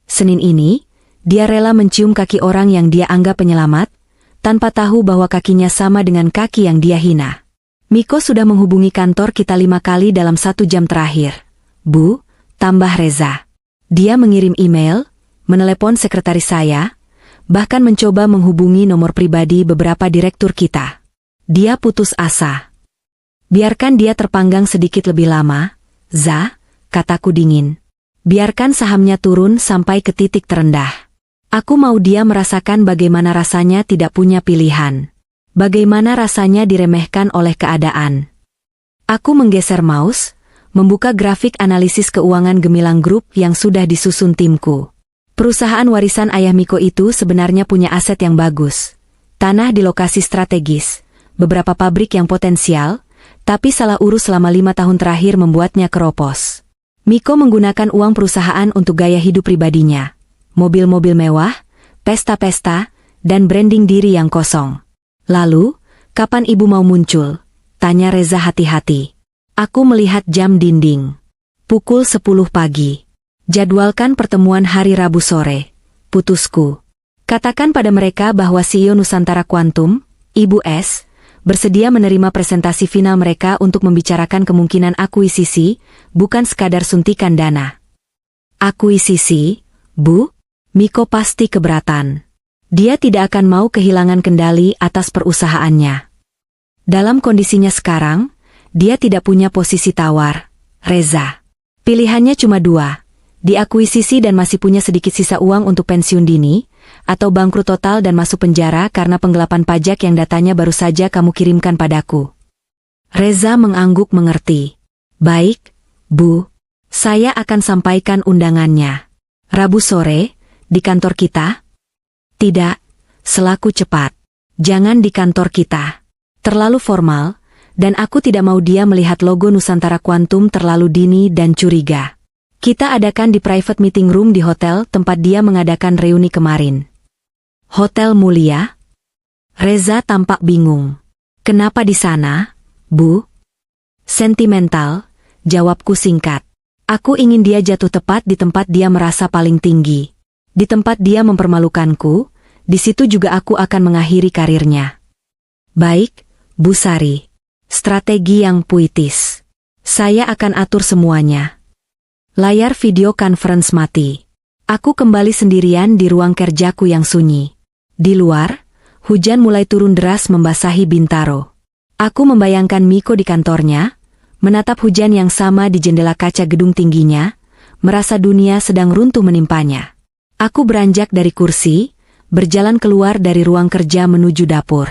Senin ini, dia rela mencium kaki orang yang dia anggap penyelamat, tanpa tahu bahwa kakinya sama dengan kaki yang dia hina. Miko sudah menghubungi kantor kita 5 kali dalam 1 jam terakhir. "Bu," tambah Reza. Dia mengirim email, menelepon sekretaris saya, bahkan mencoba menghubungi nomor pribadi beberapa direktur kita. Dia putus asa. "Biarkan dia terpanggang sedikit lebih lama, Za," kataku dingin. "Biarkan sahamnya turun sampai ke titik terendah. Aku mau dia merasakan bagaimana rasanya tidak punya pilihan. Bagaimana rasanya diremehkan oleh keadaan." Aku menggeser mouse, membuka grafik analisis keuangan Gemilang Group yang sudah disusun timku. Perusahaan warisan ayah Miko itu sebenarnya punya aset yang bagus. Tanah di lokasi strategis, beberapa pabrik yang potensial, tapi salah urus selama 5 tahun terakhir membuatnya keropos. Miko menggunakan uang perusahaan untuk gaya hidup pribadinya. Mobil-mobil mewah, pesta-pesta, dan branding diri yang kosong. "Lalu, kapan Ibu mau muncul?" tanya Reza hati-hati. Aku melihat jam dinding. Pukul 10 pagi. "Jadwalkan pertemuan hari Rabu sore," putusku. "Katakan pada mereka bahwa CEO Nusantara Kuantum, Ibu S, bersedia menerima presentasi final mereka untuk membicarakan kemungkinan akuisisi, bukan sekadar suntikan dana." "Akuisisi, Bu?" Miko pasti keberatan. Dia tidak akan mau kehilangan kendali atas perusahaannya. Dalam kondisinya sekarang, dia tidak punya posisi tawar, Reza. Pilihannya cuma 2, diakuisisi dan masih punya sedikit sisa uang untuk pensiun dini, atau bangkrut total dan masuk penjara karena penggelapan pajak yang datanya baru saja kamu kirimkan padaku. Reza mengangguk mengerti. Baik, Bu. Saya akan sampaikan undangannya. Rabu sore, di kantor kita? Tidak, selaku cepat. Jangan di kantor kita. Terlalu formal, dan aku tidak mau dia melihat logo Nusantara Quantum terlalu dini dan curiga. Kita adakan di private meeting room di hotel tempat dia mengadakan reuni kemarin. Hotel Mulia? Reza tampak bingung. Kenapa di sana, Bu? Sentimental, jawabku singkat. Aku ingin dia jatuh tepat di tempat dia merasa paling tinggi. Di tempat dia mempermalukanku, di situ juga aku akan mengakhiri karirnya. Baik, Bu Sari. Strategi yang puitis. Saya akan atur semuanya. Layar video conference mati. Aku kembali sendirian di ruang kerjaku yang sunyi. Di luar, hujan mulai turun deras membasahi Bintaro. Aku membayangkan Miko di kantornya, menatap hujan yang sama di jendela kaca gedung tingginya, merasa dunia sedang runtuh menimpanya. Aku beranjak dari kursi, berjalan keluar dari ruang kerja menuju dapur.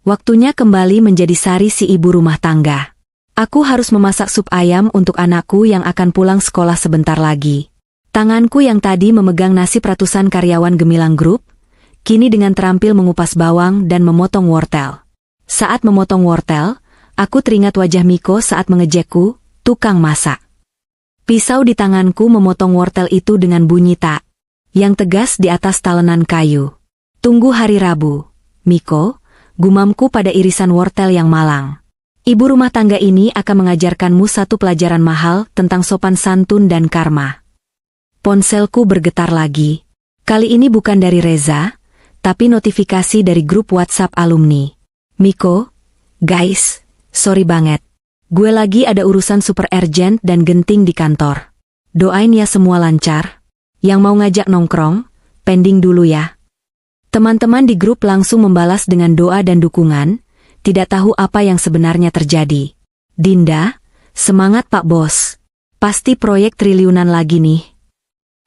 Waktunya kembali menjadi Sari si ibu rumah tangga. Aku harus memasak sup ayam untuk anakku yang akan pulang sekolah sebentar lagi. Tanganku yang tadi memegang nasib ratusan karyawan Gemilang Group, kini dengan terampil mengupas bawang dan memotong wortel. Saat memotong wortel, aku teringat wajah Miko saat mengejekku, tukang masak. Pisau di tanganku memotong wortel itu dengan bunyi tak, yang tegas di atas talenan kayu. Tunggu hari Rabu, Miko, gumamku pada irisan wortel yang malang. Ibu rumah tangga ini akan mengajarkanmu satu pelajaran mahal tentang sopan santun dan karma. Ponselku bergetar lagi. Kali ini bukan dari Reza, tapi notifikasi dari grup WhatsApp alumni. Miko, guys, sorry banget. Gue lagi ada urusan super urgent dan genting di kantor. Doain ya semua lancar. Yang mau ngajak nongkrong, pending dulu ya. Teman-teman di grup langsung membalas dengan doa dan dukungan. Tidak tahu apa yang sebenarnya terjadi. Dinda, semangat Pak Bos. Pasti proyek triliunan lagi nih.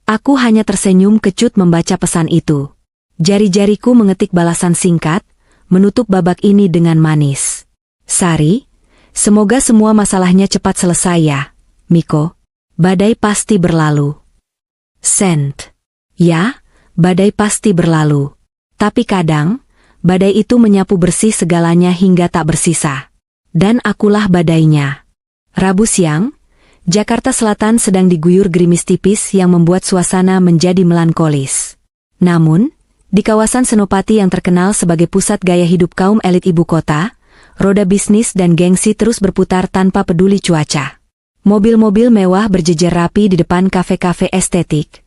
Aku hanya tersenyum kecut membaca pesan itu. Jari-jariku mengetik balasan singkat, menutup babak ini dengan manis. Sari, semoga semua masalahnya cepat selesai ya, Miko. Badai pasti berlalu. Sent. Ya, badai pasti berlalu. Tapi kadang, badai itu menyapu bersih segalanya hingga tak bersisa. Dan akulah badainya. Rabu siang, Jakarta Selatan sedang diguyur gerimis tipis yang membuat suasana menjadi melankolis. Namun, di kawasan Senopati yang terkenal sebagai pusat gaya hidup kaum elit ibu kota, roda bisnis dan gengsi terus berputar tanpa peduli cuaca. Mobil-mobil mewah berjejer rapi di depan kafe-kafe estetik,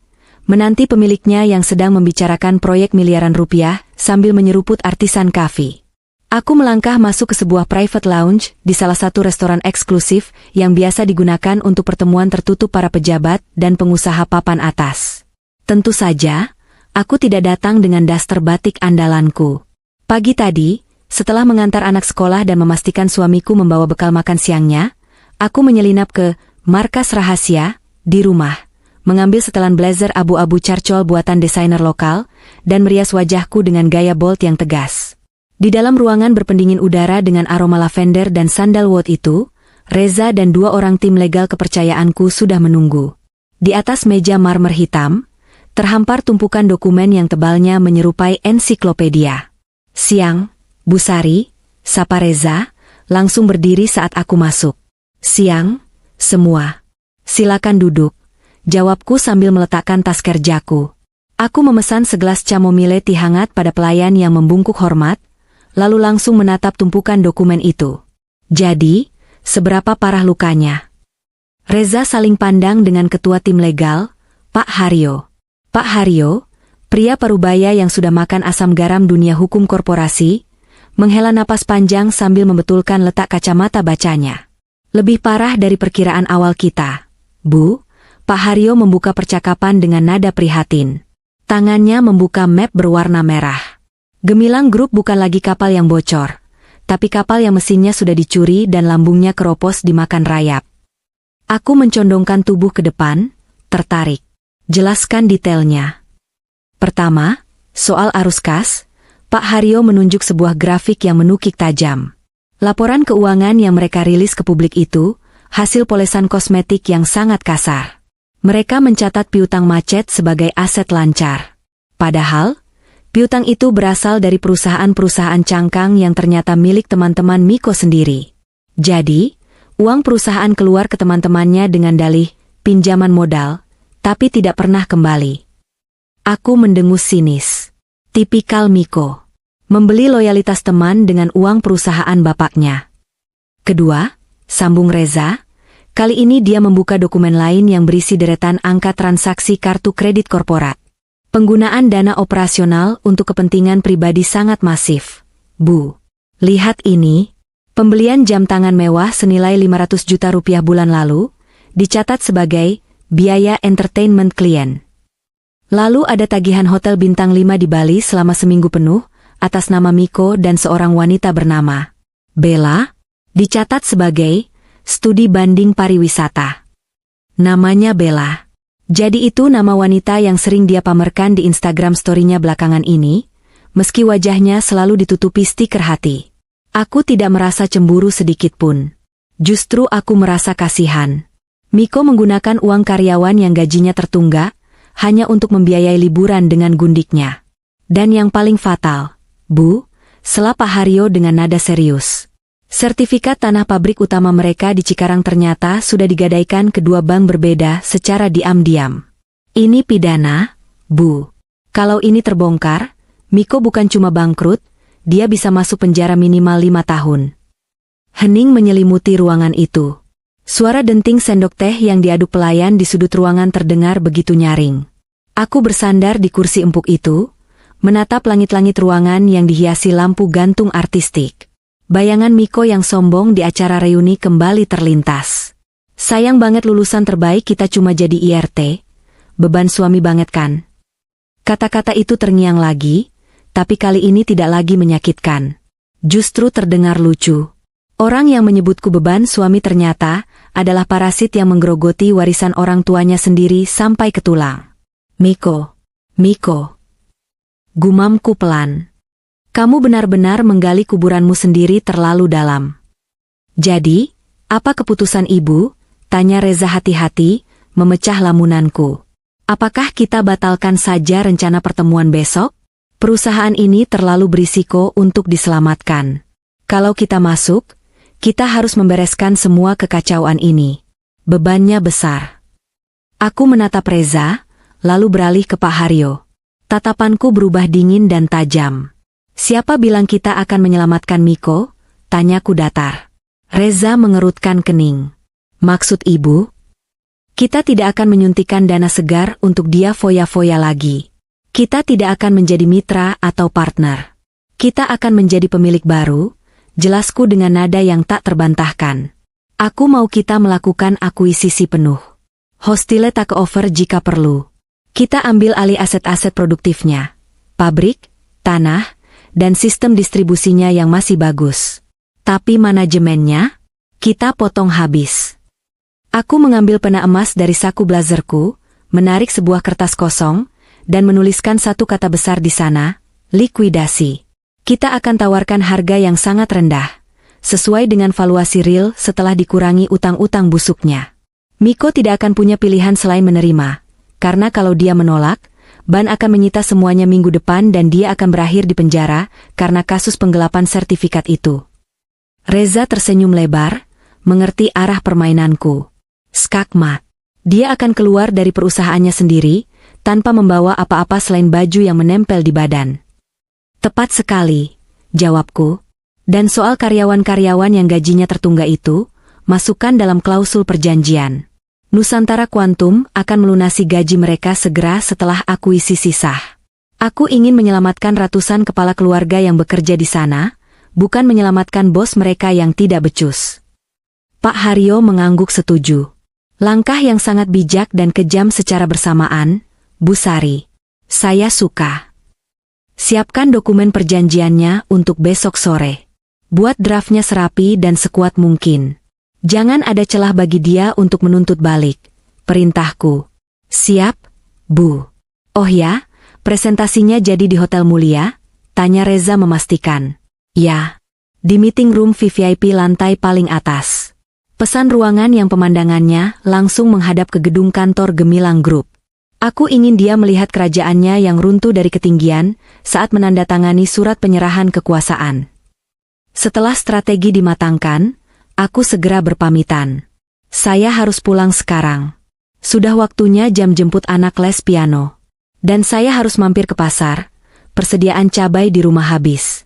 menanti pemiliknya yang sedang membicarakan proyek miliaran rupiah sambil menyeruput artisan kafe. Aku melangkah masuk ke sebuah private lounge di salah satu restoran eksklusif yang biasa digunakan untuk pertemuan tertutup para pejabat dan pengusaha papan atas. Tentu saja, aku tidak datang dengan daster batik andalanku. Pagi tadi, setelah mengantar anak sekolah dan memastikan suamiku membawa bekal makan siangnya, aku menyelinap ke markas rahasia di rumah, mengambil setelan blazer abu-abu carcol buatan desainer lokal, dan merias wajahku dengan gaya bold yang tegas. Di dalam ruangan berpendingin udara dengan aroma lavender dan sandalwood itu, Reza dan 2 orang tim legal kepercayaanku sudah menunggu. Di atas meja marmer hitam, terhampar tumpukan dokumen yang tebalnya menyerupai ensiklopedia. Siang, Bu Sari, sapa Reza, langsung berdiri saat aku masuk. Siang, semua. Silakan duduk. Jawabku sambil meletakkan tas kerjaku. Aku memesan segelas chamomile teh hangat pada pelayan yang membungkuk hormat, lalu langsung menatap tumpukan dokumen itu. Jadi, seberapa parah lukanya? Reza saling pandang dengan ketua tim legal, Pak Haryo. Pak Haryo, pria parubaya yang sudah makan asam garam dunia hukum korporasi, menghela napas panjang sambil membetulkan letak kacamata bacanya. Lebih parah dari perkiraan awal kita, Bu. Pak Haryo membuka percakapan dengan nada prihatin. Tangannya membuka map berwarna merah. Gemilang Group bukan lagi kapal yang bocor, tapi kapal yang mesinnya sudah dicuri dan lambungnya keropos dimakan rayap. Aku mencondongkan tubuh ke depan, tertarik. Jelaskan detailnya. Pertama, Soal arus kas, Pak Haryo menunjuk sebuah grafik yang menukik tajam. Laporan keuangan yang mereka rilis ke publik itu, hasil polesan kosmetik yang sangat kasar. Mereka mencatat piutang macet sebagai aset lancar. Padahal, piutang itu berasal dari perusahaan-perusahaan cangkang yang ternyata milik teman-teman Miko sendiri. Jadi, uang perusahaan keluar ke teman-temannya dengan dalih pinjaman modal, tapi tidak pernah kembali. Aku mendengus sinis. Tipikal Miko. Membeli loyalitas teman dengan uang perusahaan bapaknya. Kedua, sambung Reza, kali ini dia membuka dokumen lain yang berisi deretan angka transaksi kartu kredit korporat. Penggunaan dana operasional untuk kepentingan pribadi sangat masif. Bu, lihat ini. Pembelian jam tangan mewah senilai 500 juta rupiah bulan lalu, dicatat sebagai biaya entertainment klien. Lalu ada tagihan hotel bintang 5 di Bali selama seminggu penuh, atas nama Miko dan seorang wanita bernama Bella, dicatat sebagai studi banding pariwisata. Namanya Bella. Jadi itu nama wanita yang sering dia pamerkan di Instagram story-nya belakangan ini, meski wajahnya selalu ditutupi stiker hati. Aku tidak merasa cemburu sedikit pun. Justru aku merasa kasihan. Miko menggunakan uang karyawan yang gajinya tertunggak, hanya untuk membiayai liburan dengan gundiknya. Dan yang paling fatal, Bu, sela Pak Haryo dengan nada serius. Sertifikat tanah pabrik utama mereka di Cikarang ternyata sudah digadaikan kedua bank berbeda secara diam-diam. Ini pidana, Bu. Kalau ini terbongkar, Miko bukan cuma bangkrut, dia bisa masuk penjara minimal 5 tahun. Hening menyelimuti ruangan itu. Suara denting sendok teh yang diaduk pelayan di sudut ruangan terdengar begitu nyaring. Aku bersandar di kursi empuk itu, menatap langit-langit ruangan yang dihiasi lampu gantung artistik. Bayangan Miko yang sombong di acara reuni kembali terlintas. Sayang banget lulusan terbaik kita cuma jadi IRT. Beban suami banget kan? Kata-kata itu terngiang lagi, tapi kali ini tidak lagi menyakitkan. Justru terdengar lucu. Orang yang menyebutku beban suami ternyata adalah parasit yang menggerogoti warisan orang tuanya sendiri sampai ke tulang. Miko. Gumamku pelan. Kamu benar-benar menggali kuburanmu sendiri terlalu dalam. Jadi, apa keputusan ibu? Tanya Reza hati-hati, memecah lamunanku. Apakah kita batalkan saja rencana pertemuan besok? Perusahaan ini terlalu berisiko untuk diselamatkan. Kalau kita masuk, kita harus membereskan semua kekacauan ini. Bebannya besar. Aku menatap Reza, lalu beralih ke Pak Haryo. Tatapanku berubah dingin dan tajam. Siapa bilang kita akan menyelamatkan Miko? Tanyaku datar. Reza mengerutkan kening. Maksud ibu? Kita tidak akan menyuntikkan dana segar untuk dia foya-foya lagi. Kita tidak akan menjadi mitra atau partner. Kita akan menjadi pemilik baru, jelasku dengan nada yang tak terbantahkan. Aku mau kita melakukan akuisisi penuh. Hostile takeover jika perlu. Kita ambil alih aset-aset produktifnya, pabrik, tanah, dan sistem distribusinya yang masih bagus. Tapi manajemennya, kita potong habis. Aku mengambil pena emas dari saku blazerku, menarik sebuah kertas kosong, dan menuliskan satu kata besar di sana, likuidasi. Kita akan tawarkan harga yang sangat rendah, sesuai dengan valuasi real setelah dikurangi utang-utang busuknya. Miko tidak akan punya pilihan selain menerima. Karena kalau dia menolak, ban akan menyita semuanya minggu depan dan dia akan berakhir di penjara karena kasus penggelapan sertifikat itu. Reza tersenyum lebar, mengerti arah permainanku. Skakmat. Dia akan keluar dari perusahaannya sendiri, tanpa membawa apa-apa selain baju yang menempel di badan. Tepat sekali, jawabku. Dan soal karyawan-karyawan yang gajinya tertunggak itu, masukkan dalam klausul perjanjian. Nusantara Quantum akan melunasi gaji mereka segera setelah akuisisi sah. Aku ingin menyelamatkan ratusan kepala keluarga yang bekerja di sana, bukan menyelamatkan bos mereka yang tidak becus. Pak Haryo mengangguk setuju. Langkah yang sangat bijak dan kejam secara bersamaan, Bu Sari. Saya suka. Siapkan dokumen perjanjiannya untuk besok sore. Buat draftnya serapi dan sekuat mungkin. Jangan ada celah bagi dia untuk menuntut balik. Perintahku. Siap, Bu. Oh ya, Presentasinya jadi di Hotel Mulia? Tanya Reza memastikan. Ya. Di meeting room VVIP lantai paling atas. Pesan ruangan yang pemandangannya langsung menghadap ke gedung kantor Gemilang Group. Aku ingin dia melihat kerajaannya yang runtuh dari ketinggian saat menandatangani surat penyerahan kekuasaan. Setelah strategi dimatangkan, aku segera berpamitan. Saya harus pulang sekarang. Sudah waktunya jam jemput anak les piano. Dan saya harus mampir ke pasar, persediaan cabai di rumah habis.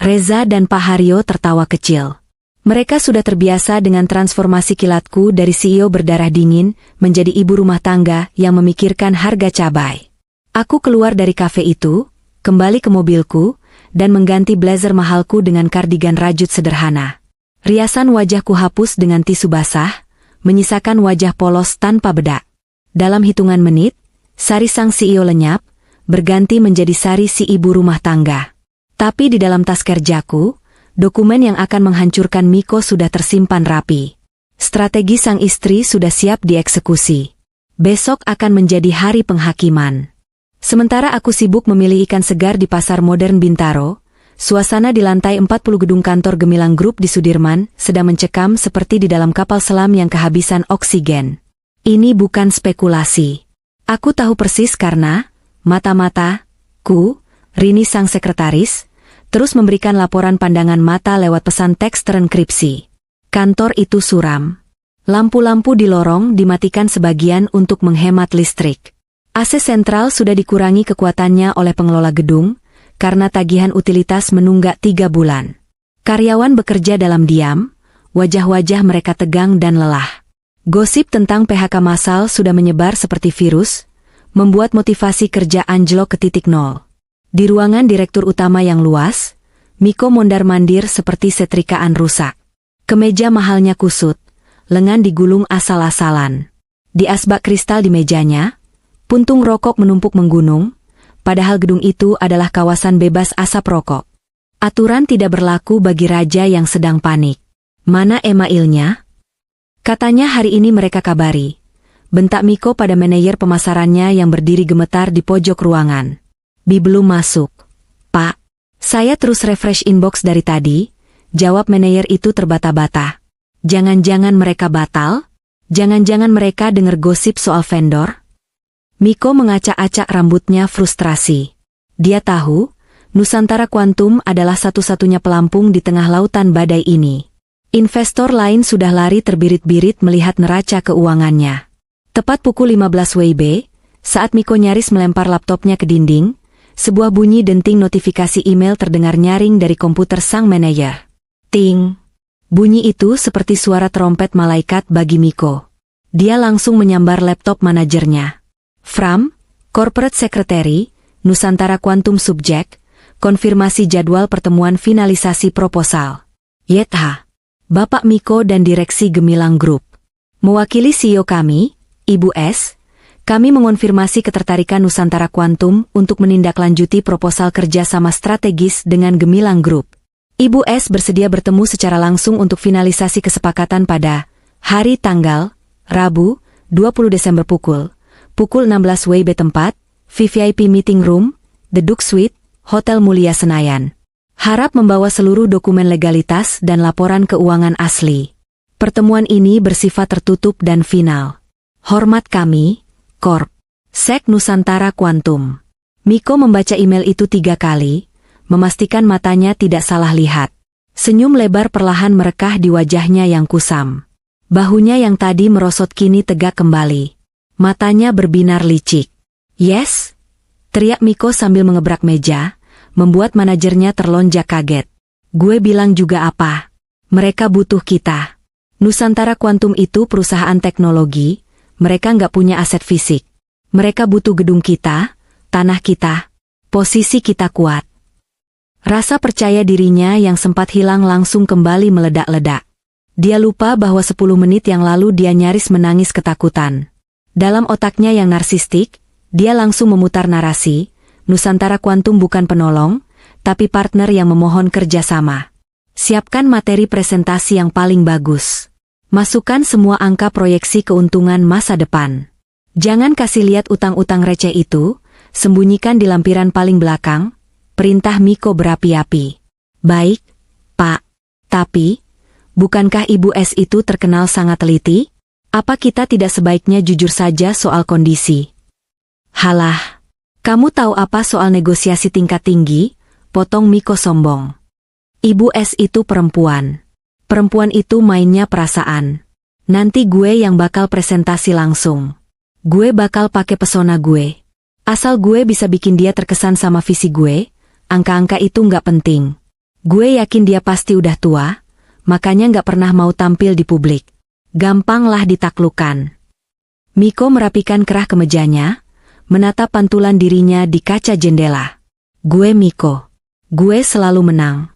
Reza dan Pak Haryo tertawa kecil. Mereka sudah terbiasa dengan transformasi kilatku dari CEO berdarah dingin menjadi ibu rumah tangga yang memikirkan harga cabai. Aku keluar dari kafe itu, kembali ke mobilku, dan mengganti blazer mahalku dengan kardigan rajut sederhana. Riasan wajahku hapus dengan tisu basah, menyisakan wajah polos tanpa bedak. Dalam hitungan menit, sari sang CEO lenyap, berganti menjadi sari si ibu rumah tangga. Tapi di dalam tas kerjaku, dokumen yang akan menghancurkan Miko sudah tersimpan rapi. Strategi sang istri sudah siap dieksekusi. Besok akan menjadi hari penghakiman. Sementara aku sibuk memilih ikan segar di pasar modern Bintaro, suasana di lantai 40 gedung kantor Gemilang Group di Sudirman sedang mencekam seperti di dalam kapal selam yang kehabisan oksigen. Ini bukan spekulasi. Aku tahu persis karena mata-mataku, Rini sang sekretaris, terus memberikan laporan pandangan mata lewat pesan teks terenkripsi. Kantor itu suram. Lampu-lampu di lorong dimatikan sebagian untuk menghemat listrik. AC sentral sudah dikurangi kekuatannya oleh pengelola gedung, karena tagihan utilitas menunggak 3 bulan. Karyawan bekerja dalam diam, wajah-wajah mereka tegang dan lelah. Gosip tentang PHK massal sudah menyebar seperti virus, membuat motivasi kerja anjlok ke titik nol. Di ruangan direktur utama yang luas, Miko mondar-mandir seperti setrikaan rusak. Kemeja mahalnya kusut, lengan digulung asal-asalan. Di asbak kristal di mejanya, puntung rokok menumpuk menggunung, padahal gedung itu adalah kawasan bebas asap rokok. Aturan tidak berlaku bagi raja yang sedang panik. Mana emailnya? Katanya hari ini mereka kabari. Bentak Miko pada manajer pemasarannya yang berdiri gemetar di pojok ruangan. Belum masuk. Pak, saya terus refresh inbox dari tadi, jawab manajer itu terbata-bata. Jangan-jangan mereka batal? Jangan-jangan mereka dengar gosip soal vendor? Miko mengacak-acak rambutnya frustrasi. Dia tahu, Nusantara Quantum adalah satu-satunya pelampung di tengah lautan badai ini. Investor lain sudah lari terbirit-birit melihat neraca keuangannya. Tepat pukul 15 WIB, saat Miko nyaris melempar laptopnya ke dinding, sebuah bunyi denting notifikasi email terdengar nyaring dari komputer sang manajer. Ting! Bunyi itu seperti suara trompet malaikat bagi Miko. Dia langsung menyambar laptop manajernya. From, Corporate Secretary, Nusantara Quantum Subject, konfirmasi jadwal pertemuan finalisasi proposal. Yetha, Bapak Miko dan Direksi Gemilang Group. Mewakili CEO kami, Ibu S., kami mengonfirmasi ketertarikan Nusantara Quantum untuk menindaklanjuti proposal kerjasama strategis dengan Gemilang Group. Ibu S. bersedia bertemu secara langsung untuk finalisasi kesepakatan pada hari tanggal, Rabu, 20 Desember pukul 16 WIB tempat, VVIP Meeting Room, The Duke Suite, Hotel Mulia Senayan. Harap membawa seluruh dokumen legalitas dan laporan keuangan asli. Pertemuan ini bersifat tertutup dan final. Hormat kami, Corp. Sek Nusantara Quantum. Miko membaca email itu 3 kali, memastikan matanya tidak salah lihat. Senyum lebar perlahan merekah di wajahnya yang kusam. Bahunya yang tadi merosot kini tegak kembali. Matanya berbinar licik. Yes? Teriak Miko sambil mengebrak meja, membuat manajernya terlonjak kaget. Gue bilang juga apa? Mereka butuh kita. Nusantara Quantum itu perusahaan teknologi, mereka nggak punya aset fisik. Mereka butuh gedung kita, tanah kita, posisi kita kuat. Rasa percaya dirinya yang sempat hilang langsung kembali meledak-ledak. Dia lupa bahwa 10 menit yang lalu dia nyaris menangis ketakutan. Dalam otaknya yang narsistik, dia langsung memutar narasi, Nusantara Quantum bukan penolong, tapi partner yang memohon kerjasama. Siapkan materi presentasi yang paling bagus. Masukkan semua angka proyeksi keuntungan masa depan. Jangan kasih lihat utang-utang receh itu, sembunyikan di lampiran paling belakang, perintah Miko berapi-api. Baik, Pak. Tapi, bukankah Ibu S itu terkenal sangat teliti? Apa kita tidak sebaiknya jujur saja soal kondisi? Halah, kamu tahu apa soal negosiasi tingkat tinggi? Potong Miko sombong. Ibu S itu perempuan. Perempuan itu mainnya perasaan. Nanti gue yang bakal presentasi langsung. Gue bakal pakai pesona gue. Asal gue bisa bikin dia terkesan sama visi gue, angka-angka itu nggak penting. Gue yakin dia pasti udah tua, makanya nggak pernah mau tampil di publik. Gampanglah ditaklukkan. Miko merapikan kerah kemejanya, menatap pantulan dirinya di kaca jendela. Gue Miko. Gue selalu menang.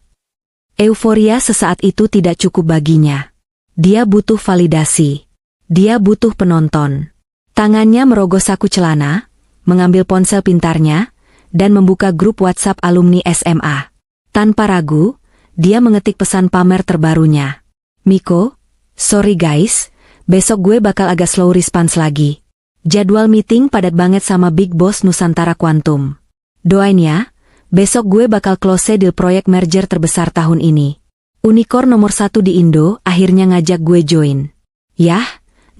Euforia sesaat itu tidak cukup baginya. Dia butuh validasi. Dia butuh penonton. Tangannya merogoh saku celana, mengambil ponsel pintarnya, dan membuka grup WhatsApp alumni SMA. Tanpa ragu, dia mengetik pesan pamer terbarunya. Miko, sorry guys, besok gue bakal agak slow response lagi. Jadwal meeting padat banget sama Big Boss Nusantara Quantum. Doain ya, besok gue bakal close deal proyek merger terbesar tahun ini. Unicorn nomor 1 di Indo akhirnya ngajak gue join. Yah,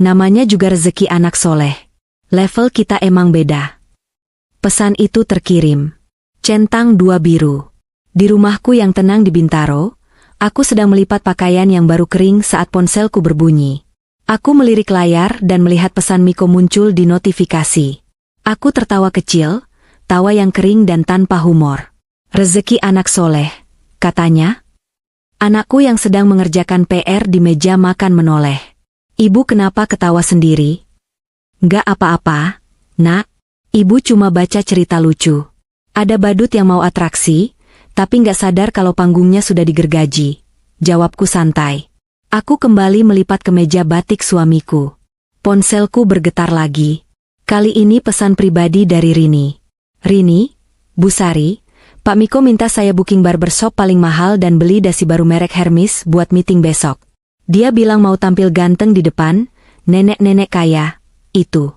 namanya juga rezeki anak soleh. Level kita emang beda. Pesan itu terkirim. Centang 2 biru. Di rumahku yang tenang di Bintaro, aku sedang melipat pakaian yang baru kering saat ponselku berbunyi. Aku melirik layar dan melihat pesan Miko muncul di notifikasi. Aku tertawa kecil, tawa yang kering dan tanpa humor. Rezeki anak soleh, katanya. Anakku yang sedang mengerjakan PR di meja makan menoleh. Ibu kenapa ketawa sendiri? Nggak apa-apa, nak. Ibu cuma baca cerita lucu. Ada badut yang mau atraksi, tapi nggak sadar kalau panggungnya sudah digergaji. Jawabku santai. Aku kembali melipat ke meja batik suamiku. Ponselku bergetar lagi. Kali ini pesan pribadi dari Rini. Rini, Bu Sari, Pak Miko minta saya booking barbershop paling mahal dan beli dasi baru merek Hermes buat meeting besok. Dia bilang mau tampil ganteng di depan, nenek-nenek kaya, itu.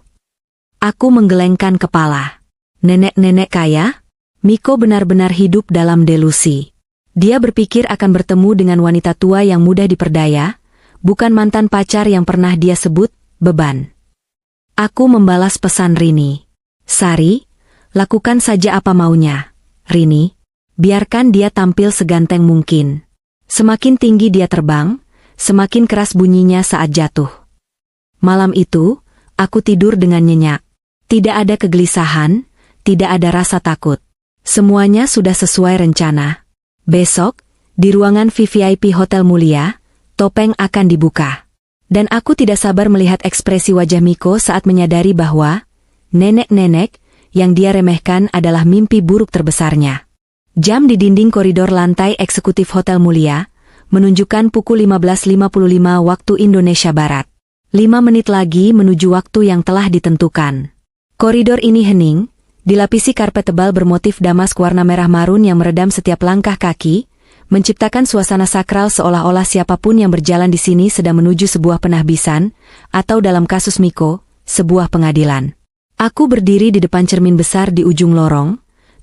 Aku menggelengkan kepala. Nenek-nenek kaya? Miko benar-benar hidup dalam delusi. Dia berpikir akan bertemu dengan wanita tua yang mudah diperdaya, bukan mantan pacar yang pernah dia sebut beban. Aku membalas pesan Rini. Sari, lakukan saja apa maunya. Rini, biarkan dia tampil seganteng mungkin. Semakin tinggi dia terbang, semakin keras bunyinya saat jatuh. Malam itu, aku tidur dengan nyenyak. Tidak ada kegelisahan, tidak ada rasa takut. Semuanya sudah sesuai rencana. Besok, di ruangan VVIP Hotel Mulia, topeng akan dibuka. Dan aku tidak sabar melihat ekspresi wajah Miko saat menyadari bahwa nenek-nenek yang dia remehkan adalah mimpi buruk terbesarnya. Jam di dinding koridor lantai eksekutif Hotel Mulia menunjukkan pukul 15.55 waktu Indonesia Barat. 5 menit lagi menuju waktu yang telah ditentukan. Koridor ini hening, dilapisi karpet tebal bermotif damask warna merah marun yang meredam setiap langkah kaki, menciptakan suasana sakral seolah-olah siapapun yang berjalan di sini sedang menuju sebuah penahbisan, atau dalam kasus Miko, sebuah pengadilan. Aku berdiri di depan cermin besar di ujung lorong,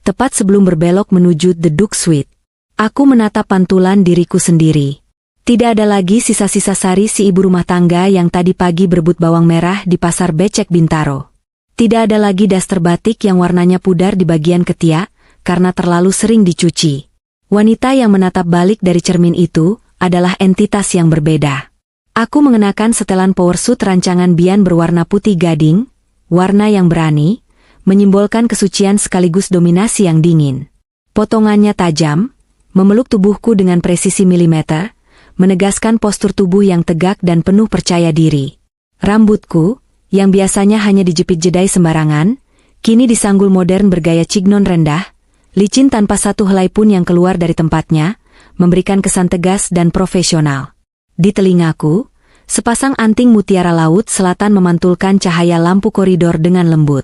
tepat sebelum berbelok menuju The Duke Suite. Aku menatap pantulan diriku sendiri. Tidak ada lagi sisa-sisa Sari si ibu rumah tangga yang tadi pagi berebut bawang merah di pasar becek Bintaro. Tidak ada lagi daster batik yang warnanya pudar di bagian ketiak, karena terlalu sering dicuci. Wanita yang menatap balik dari cermin itu adalah entitas yang berbeda. Aku mengenakan setelan powersuit rancangan Bian berwarna putih gading, warna yang berani, menyimbolkan kesucian sekaligus dominasi yang dingin. Potongannya tajam, memeluk tubuhku dengan presisi milimeter, menegaskan postur tubuh yang tegak dan penuh percaya diri. Rambutku, yang biasanya hanya dijepit jedai sembarangan, kini disanggul modern bergaya cignon rendah, licin tanpa satu helai pun yang keluar dari tempatnya, memberikan kesan tegas dan profesional. Di telingaku, sepasang anting mutiara laut selatan memantulkan cahaya lampu koridor dengan lembut.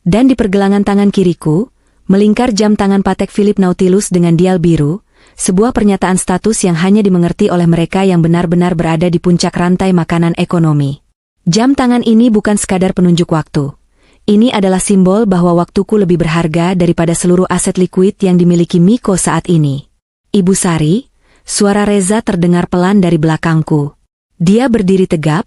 Dan di pergelangan tangan kiriku, melingkar jam tangan Patek Philippe Nautilus dengan dial biru, sebuah pernyataan status yang hanya dimengerti oleh mereka yang benar-benar berada di puncak rantai makanan ekonomi. Jam tangan ini bukan sekadar penunjuk waktu. Ini adalah simbol bahwa waktuku lebih berharga daripada seluruh aset likuid yang dimiliki Miko saat ini. Ibu Sari, suara Reza terdengar pelan dari belakangku. Dia berdiri tegap,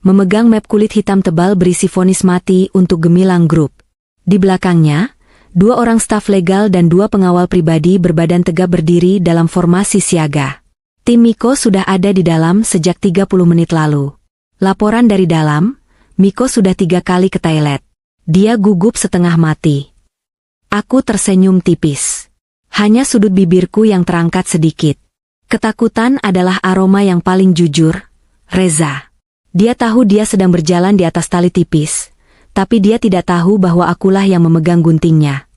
memegang map kulit hitam tebal berisi vonis mati untuk Gemilang Group. Di belakangnya, 2 orang staf legal dan 2 pengawal pribadi berbadan tegap berdiri dalam formasi siaga. Tim Miko sudah ada di dalam sejak 30 menit lalu. Laporan dari dalam, Miko sudah 3 kali ke toilet. Dia gugup setengah mati. Aku tersenyum tipis. Hanya sudut bibirku yang terangkat sedikit. Ketakutan adalah aroma yang paling jujur, Reza. Dia tahu dia sedang berjalan di atas tali tipis, tapi dia tidak tahu bahwa akulah yang memegang guntingnya.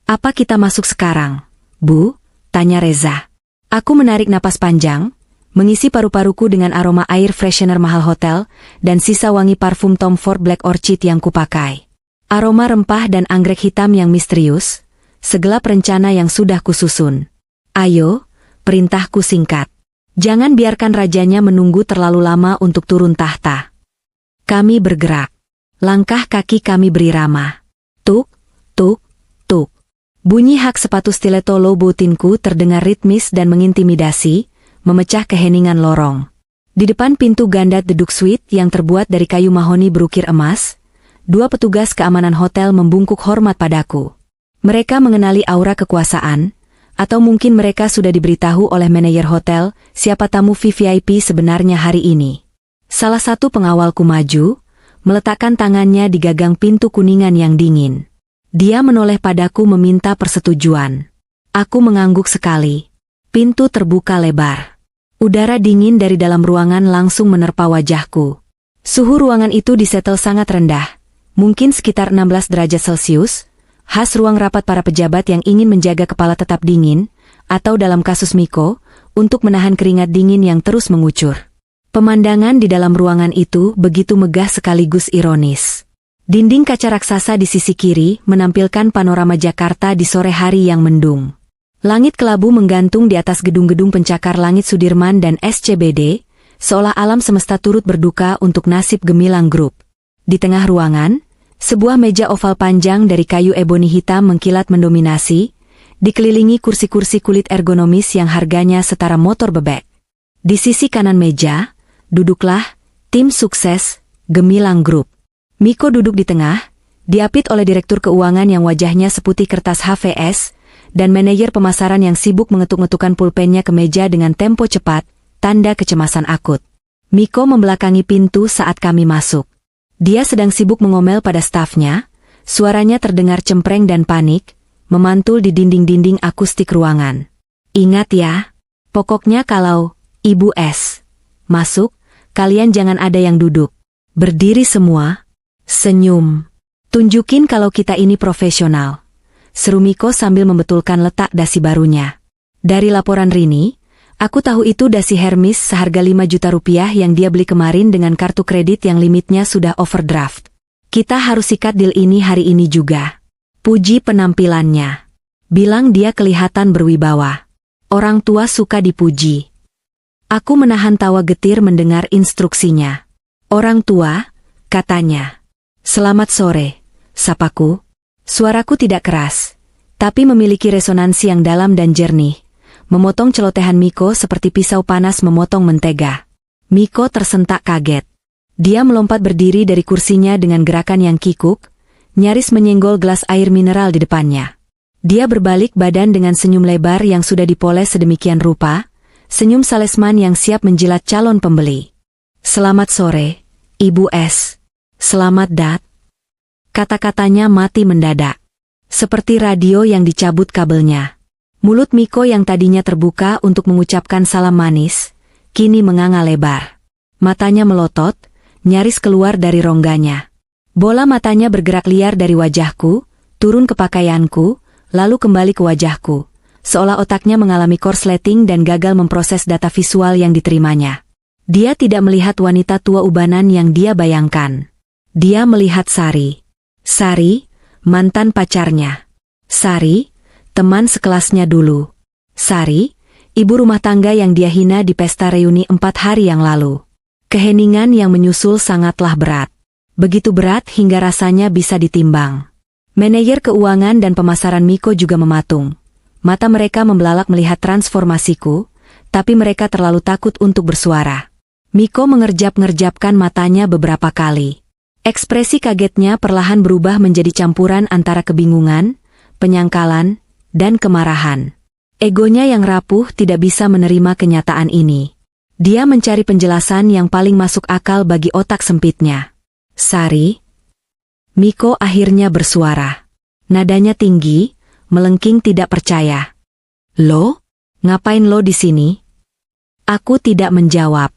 Apa kita masuk sekarang, Bu? Tanya Reza. Aku menarik napas panjang, mengisi paru-paruku dengan aroma air freshener mahal hotel, dan sisa wangi parfum Tom Ford Black Orchid yang kupakai. Aroma rempah dan anggrek hitam yang misterius, segelap rencana yang sudah kususun. Ayo, perintahku singkat. Jangan biarkan rajanya menunggu terlalu lama untuk turun tahta. Kami bergerak. Langkah kaki kami berirama. Tuk, tuk, tuk. Bunyi hak sepatu stiletto low bootinku terdengar ritmis dan mengintimidasi, memecah keheningan lorong. Di depan pintu ganda The Duke Suite yang terbuat dari kayu mahoni berukir emas, 2 petugas keamanan hotel membungkuk hormat padaku. Mereka mengenali aura kekuasaan, atau mungkin mereka sudah diberitahu oleh manajer hotel siapa tamu VVIP sebenarnya hari ini. Salah satu pengawalku maju, meletakkan tangannya di gagang pintu kuningan yang dingin. Dia menoleh padaku meminta persetujuan. Aku mengangguk sekali. Pintu terbuka lebar. Udara dingin dari dalam ruangan langsung menerpa wajahku. Suhu ruangan itu disetel sangat rendah. Mungkin sekitar 16 derajat Celcius, khas ruang rapat para pejabat yang ingin menjaga kepala tetap dingin, atau dalam kasus Miko, untuk menahan keringat dingin yang terus mengucur. Pemandangan di dalam ruangan itu begitu megah sekaligus ironis. Dinding kaca raksasa di sisi kiri menampilkan panorama Jakarta di sore hari yang mendung. Langit kelabu menggantung di atas gedung-gedung pencakar langit Sudirman dan SCBD, seolah alam semesta turut berduka untuk nasib Gemilang Group. Di tengah ruangan, sebuah meja oval panjang dari kayu eboni hitam mengkilat mendominasi, dikelilingi kursi-kursi kulit ergonomis yang harganya setara motor bebek. Di sisi kanan meja, duduklah tim sukses Gemilang Group. Miko duduk di tengah, diapit oleh direktur keuangan yang wajahnya seputih kertas HVS, dan manajer pemasaran yang sibuk mengetuk-ngetukkan pulpennya ke meja dengan tempo cepat, tanda kecemasan akut. Miko membelakangi pintu saat kami masuk. Dia sedang sibuk mengomel pada stafnya, suaranya terdengar cempreng dan panik, memantul di dinding-dinding akustik ruangan. Ingat ya, pokoknya kalau Ibu S masuk, kalian jangan ada yang duduk. Berdiri semua, senyum. Tunjukin kalau kita ini profesional. Seru Miko sambil membetulkan letak dasi barunya. Dari laporan Rini, aku tahu itu dasi Hermes seharga 5 juta rupiah yang dia beli kemarin dengan kartu kredit yang limitnya sudah overdraft. Kita harus sikat deal ini hari ini juga. Puji penampilannya. Bilang dia kelihatan berwibawa. Orang tua suka dipuji. Aku menahan tawa getir mendengar instruksinya. Orang tua, katanya. Selamat sore, sapaku. Suaraku tidak keras, tapi memiliki resonansi yang dalam dan jernih. Memotong celotehan Miko seperti pisau panas memotong mentega. Miko tersentak kaget. Dia melompat berdiri dari kursinya dengan gerakan yang kikuk, nyaris menyenggol gelas air mineral di depannya. Dia berbalik badan dengan senyum lebar yang sudah dipoles sedemikian rupa, senyum salesman yang siap menjilat calon pembeli. Selamat sore, Ibu S. Selamat Dat. Kata-katanya mati mendadak. Seperti radio yang dicabut kabelnya. Mulut Miko yang tadinya terbuka untuk mengucapkan salam manis, kini menganga lebar. Matanya melotot, nyaris keluar dari rongganya. Bola matanya bergerak liar dari wajahku, turun ke pakaianku, lalu kembali ke wajahku, seolah otaknya mengalami korsleting dan gagal memproses data visual yang diterimanya. Dia tidak melihat wanita tua ubanan yang dia bayangkan. Dia melihat Sari. Sari, mantan pacarnya. Sari, teman sekelasnya dulu. Sari, ibu rumah tangga yang dia hina di pesta reuni 4 hari yang lalu. Keheningan yang menyusul sangatlah berat. Begitu berat hingga rasanya bisa ditimbang. Manajer keuangan dan pemasaran Miko juga mematung. Mata mereka membelalak melihat transformasiku, tapi mereka terlalu takut untuk bersuara. Miko mengerjap-ngerjapkan matanya beberapa kali. Ekspresi kagetnya perlahan berubah menjadi campuran antara kebingungan, penyangkalan, dan kemarahan. Egonya yang rapuh tidak bisa menerima kenyataan ini. Dia mencari penjelasan yang paling masuk akal bagi otak sempitnya. Sari. Miko akhirnya bersuara. Nadanya tinggi, melengking tidak percaya. Lo? Ngapain lo di sini? Aku tidak menjawab.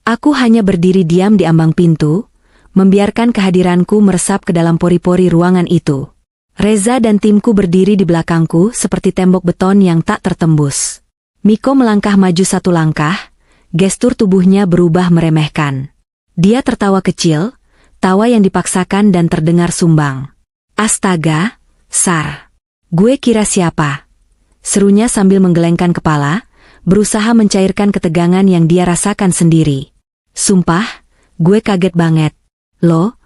Aku hanya berdiri diam di ambang pintu, membiarkan kehadiranku meresap ke dalam pori-pori ruangan itu. Reza dan timku berdiri di belakangku seperti tembok beton yang tak tertembus. Miko melangkah maju satu langkah, gestur tubuhnya berubah meremehkan. Dia tertawa kecil, tawa yang dipaksakan dan terdengar sumbang. Astaga, Sar. Gue kira siapa? Serunya sambil menggelengkan kepala, berusaha mencairkan ketegangan yang dia rasakan sendiri. Sumpah, gue kaget banget. Lo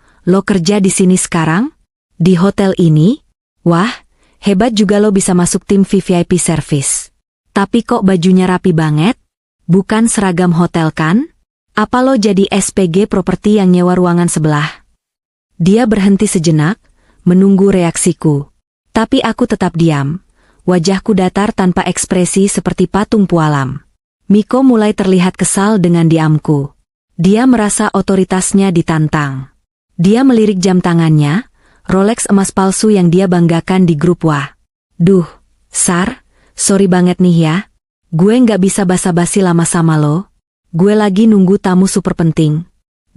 kerja di sini sekarang? Di hotel ini? Wah, hebat juga lo bisa masuk tim VVIP service. Tapi kok bajunya rapi banget? Bukan seragam hotel kan? Apa lo jadi SPG properti yang nyewa ruangan sebelah? Dia berhenti sejenak, menunggu reaksiku. Tapi aku tetap diam. Wajahku datar tanpa ekspresi seperti patung pualam. Miko mulai terlihat kesal dengan diamku. Dia merasa otoritasnya ditantang. Dia melirik jam tangannya, Rolex emas palsu yang dia banggakan di grup WA. Duh, Sar, sorry banget nih ya. Gue nggak bisa basa-basi lama sama lo. Gue lagi nunggu tamu super penting.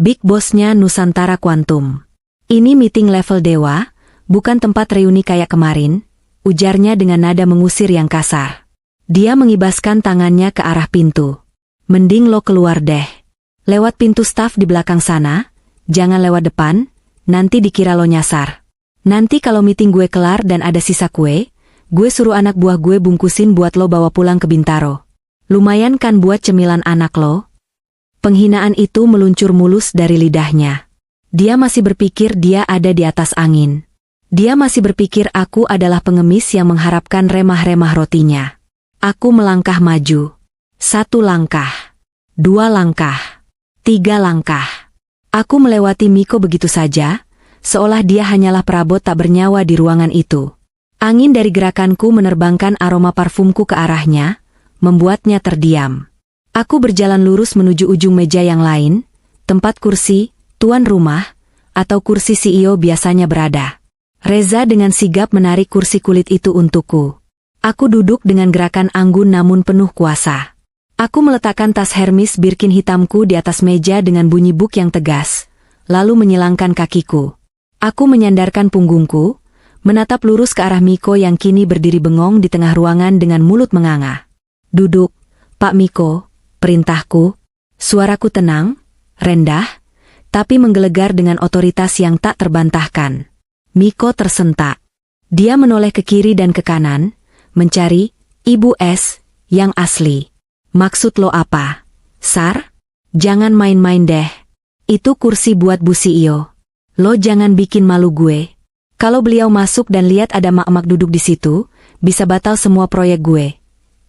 Big Boss-nya Nusantara Quantum. Ini meeting level dewa, bukan tempat reuni kayak kemarin, ujarnya dengan nada mengusir yang kasar. Dia mengibaskan tangannya ke arah pintu. Mending lo keluar deh. Lewat pintu staf di belakang sana, jangan lewat depan, nanti dikira lo nyasar. Nanti kalau meeting gue kelar dan ada sisa kue, gue suruh anak buah gue bungkusin buat lo bawa pulang ke Bintaro. Lumayan kan buat cemilan anak lo? Penghinaan itu meluncur mulus dari lidahnya. Dia masih berpikir dia ada di atas angin. Dia masih berpikir aku adalah pengemis yang mengharapkan remah-remah rotinya. Aku melangkah maju. 1 langkah. 2 langkah. 3 langkah. Aku melewati Miko begitu saja, seolah dia hanyalah perabot tak bernyawa di ruangan itu. Angin dari gerakanku menerbangkan aroma parfumku ke arahnya, membuatnya terdiam. Aku berjalan lurus menuju ujung meja yang lain, tempat kursi, tuan rumah, atau kursi CEO biasanya berada. Reza dengan sigap menarik kursi kulit itu untukku. Aku duduk dengan gerakan anggun namun penuh kuasa. Aku meletakkan tas Hermes Birkin hitamku di atas meja dengan bunyi buk yang tegas, lalu menyilangkan kakiku. Aku menyandarkan punggungku, menatap lurus ke arah Miko yang kini berdiri bengong di tengah ruangan dengan mulut menganga. Duduk, Pak Miko, perintahku. Suaraku tenang, rendah, tapi menggelegar dengan otoritas yang tak terbantahkan. Miko tersentak. Dia menoleh ke kiri dan ke kanan, mencari Ibu S yang asli. Maksud lo apa, Sar? Jangan main-main deh. Itu kursi buat Bu CEO. Lo jangan bikin malu gue. Kalau beliau masuk dan lihat ada mak-mak duduk di situ, bisa batal semua proyek gue.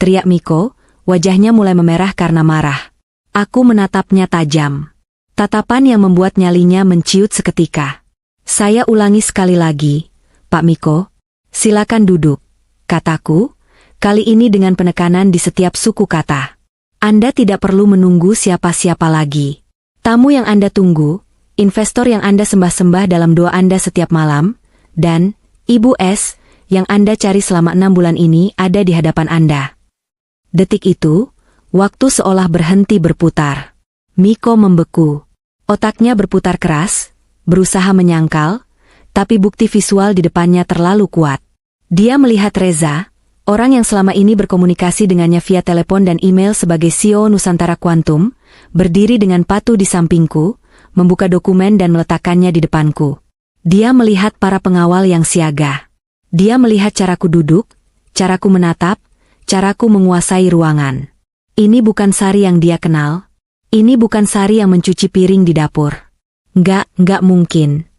Teriak Miko, wajahnya mulai memerah karena marah. Aku menatapnya tajam. Tatapan yang membuat nyalinya menciut seketika. Saya ulangi sekali lagi, Pak Miko. Silakan duduk, kataku, kali ini dengan penekanan di setiap suku kata. Anda tidak perlu menunggu siapa-siapa lagi. Tamu yang Anda tunggu, investor yang Anda sembah-sembah dalam doa Anda setiap malam, dan Ibu S yang Anda cari selama 6 bulan ini ada di hadapan Anda. Detik itu, waktu seolah berhenti berputar. Miko membeku. Otaknya berputar keras, berusaha menyangkal, tapi bukti visual di depannya terlalu kuat. Dia melihat Reza, orang yang selama ini berkomunikasi dengannya via telepon dan email sebagai CEO Nusantara Quantum, berdiri dengan patuh di sampingku, membuka dokumen dan meletakkannya di depanku. Dia melihat para pengawal yang siaga. Dia melihat caraku duduk, caraku menatap, caraku menguasai ruangan. Ini bukan Sari yang dia kenal. Ini bukan Sari yang mencuci piring di dapur. Enggak mungkin.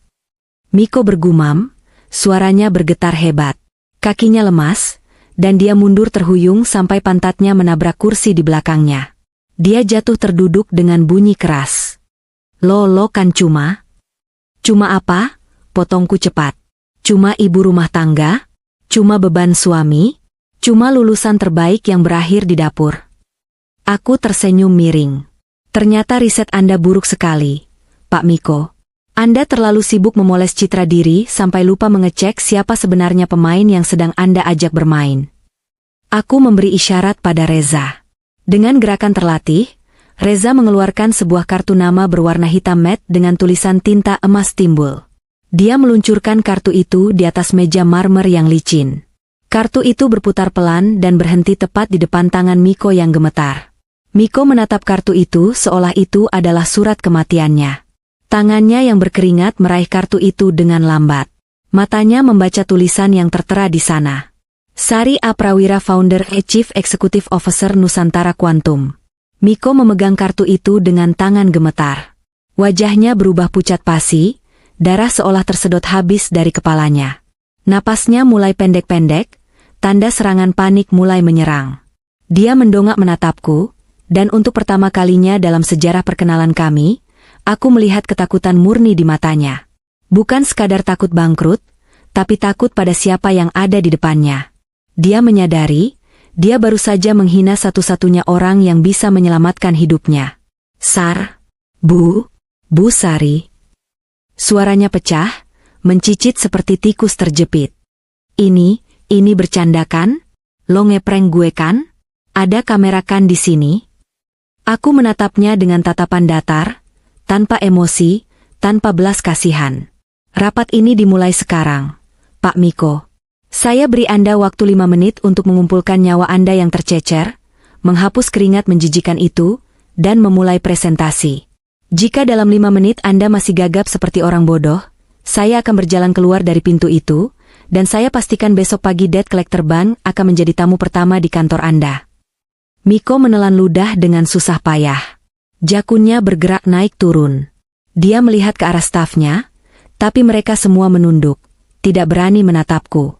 Miko bergumam, suaranya bergetar hebat. Kakinya lemas, dan dia mundur terhuyung sampai pantatnya menabrak kursi di belakangnya. Dia jatuh terduduk dengan bunyi keras. Lo kan cuma apa? Potongku cepat. Cuma ibu rumah tangga? Cuma beban suami? Cuma lulusan terbaik yang berakhir di dapur? Aku tersenyum miring. Ternyata riset Anda buruk sekali, Pak Miko. Anda terlalu sibuk memoles citra diri sampai lupa mengecek siapa sebenarnya pemain yang sedang Anda ajak bermain. Aku memberi isyarat pada Reza. Dengan gerakan terlatih, Reza mengeluarkan sebuah kartu nama berwarna hitam matte dengan tulisan tinta emas timbul. Dia meluncurkan kartu itu di atas meja marmer yang licin. Kartu itu berputar pelan dan berhenti tepat di depan tangan Miko yang gemetar. Miko menatap kartu itu seolah itu adalah surat kematiannya. Tangannya yang berkeringat meraih kartu itu dengan lambat. Matanya membaca tulisan yang tertera di sana. Sari A. Prawira, Founder and Chief Executive Officer Nusantara Quantum. Miko memegang kartu itu dengan tangan gemetar. Wajahnya berubah pucat pasi, darah seolah tersedot habis dari kepalanya. Napasnya mulai pendek-pendek, tanda serangan panik mulai menyerang. Dia mendongak menatapku, dan untuk pertama kalinya dalam sejarah perkenalan kami, aku melihat ketakutan murni di matanya. Bukan sekadar takut bangkrut, tapi takut pada siapa yang ada di depannya. Dia menyadari, dia baru saja menghina satu-satunya orang yang bisa menyelamatkan hidupnya. Bu Sari. Suaranya pecah, mencicit seperti tikus terjepit. Ini bercanda kan? Lo ngeprank gue kan? Ada kamera kan di sini? Aku menatapnya dengan tatapan datar, tanpa emosi, tanpa belas kasihan. Rapat ini dimulai sekarang, Pak Miko. Saya beri Anda waktu 5 menit untuk mengumpulkan nyawa Anda yang tercecer, menghapus keringat menjijikan itu, dan memulai presentasi. Jika dalam 5 menit Anda masih gagap seperti orang bodoh, saya akan berjalan keluar dari pintu itu, dan saya pastikan besok pagi debt collector bank akan menjadi tamu pertama di kantor Anda. Miko menelan ludah dengan susah payah. Jakunnya bergerak naik turun. Dia melihat ke arah stafnya, tapi mereka semua menunduk, tidak berani menatapku.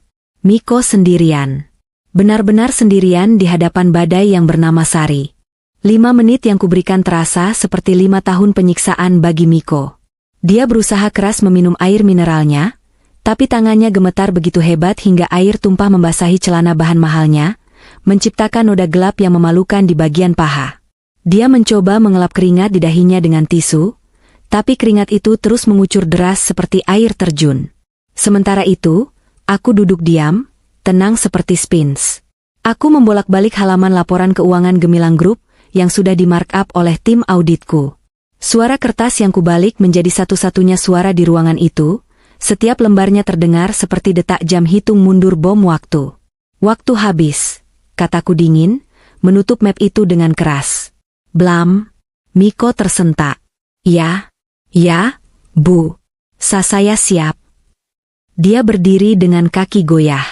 Miko sendirian. Benar-benar sendirian di hadapan badai yang bernama Sari. 5 menit yang kuberikan terasa seperti 5 tahun penyiksaan bagi Miko. Dia berusaha keras meminum air mineralnya, tapi tangannya gemetar begitu hebat hingga air tumpah membasahi celana bahan mahalnya, menciptakan noda gelap yang memalukan di bagian paha. Dia mencoba mengelap keringat di dahinya dengan tisu, tapi keringat itu terus mengucur deras seperti air terjun. Sementara itu, aku duduk diam, tenang seperti sphinx. Aku membolak-balik halaman laporan keuangan Gemilang Group yang sudah di-markup oleh tim auditku. Suara kertas yang kubalik menjadi satu-satunya suara di ruangan itu, setiap lembarnya terdengar seperti detak jam hitung mundur bom waktu. Waktu habis, kataku dingin, menutup map itu dengan keras. Blam. Miko tersentak. Ya, Bu. Saya siap. Dia berdiri dengan kaki goyah.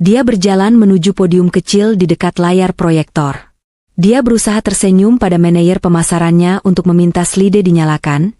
Dia berjalan menuju podium kecil di dekat layar proyektor. Dia berusaha tersenyum pada manajer pemasarannya untuk meminta slide dinyalakan,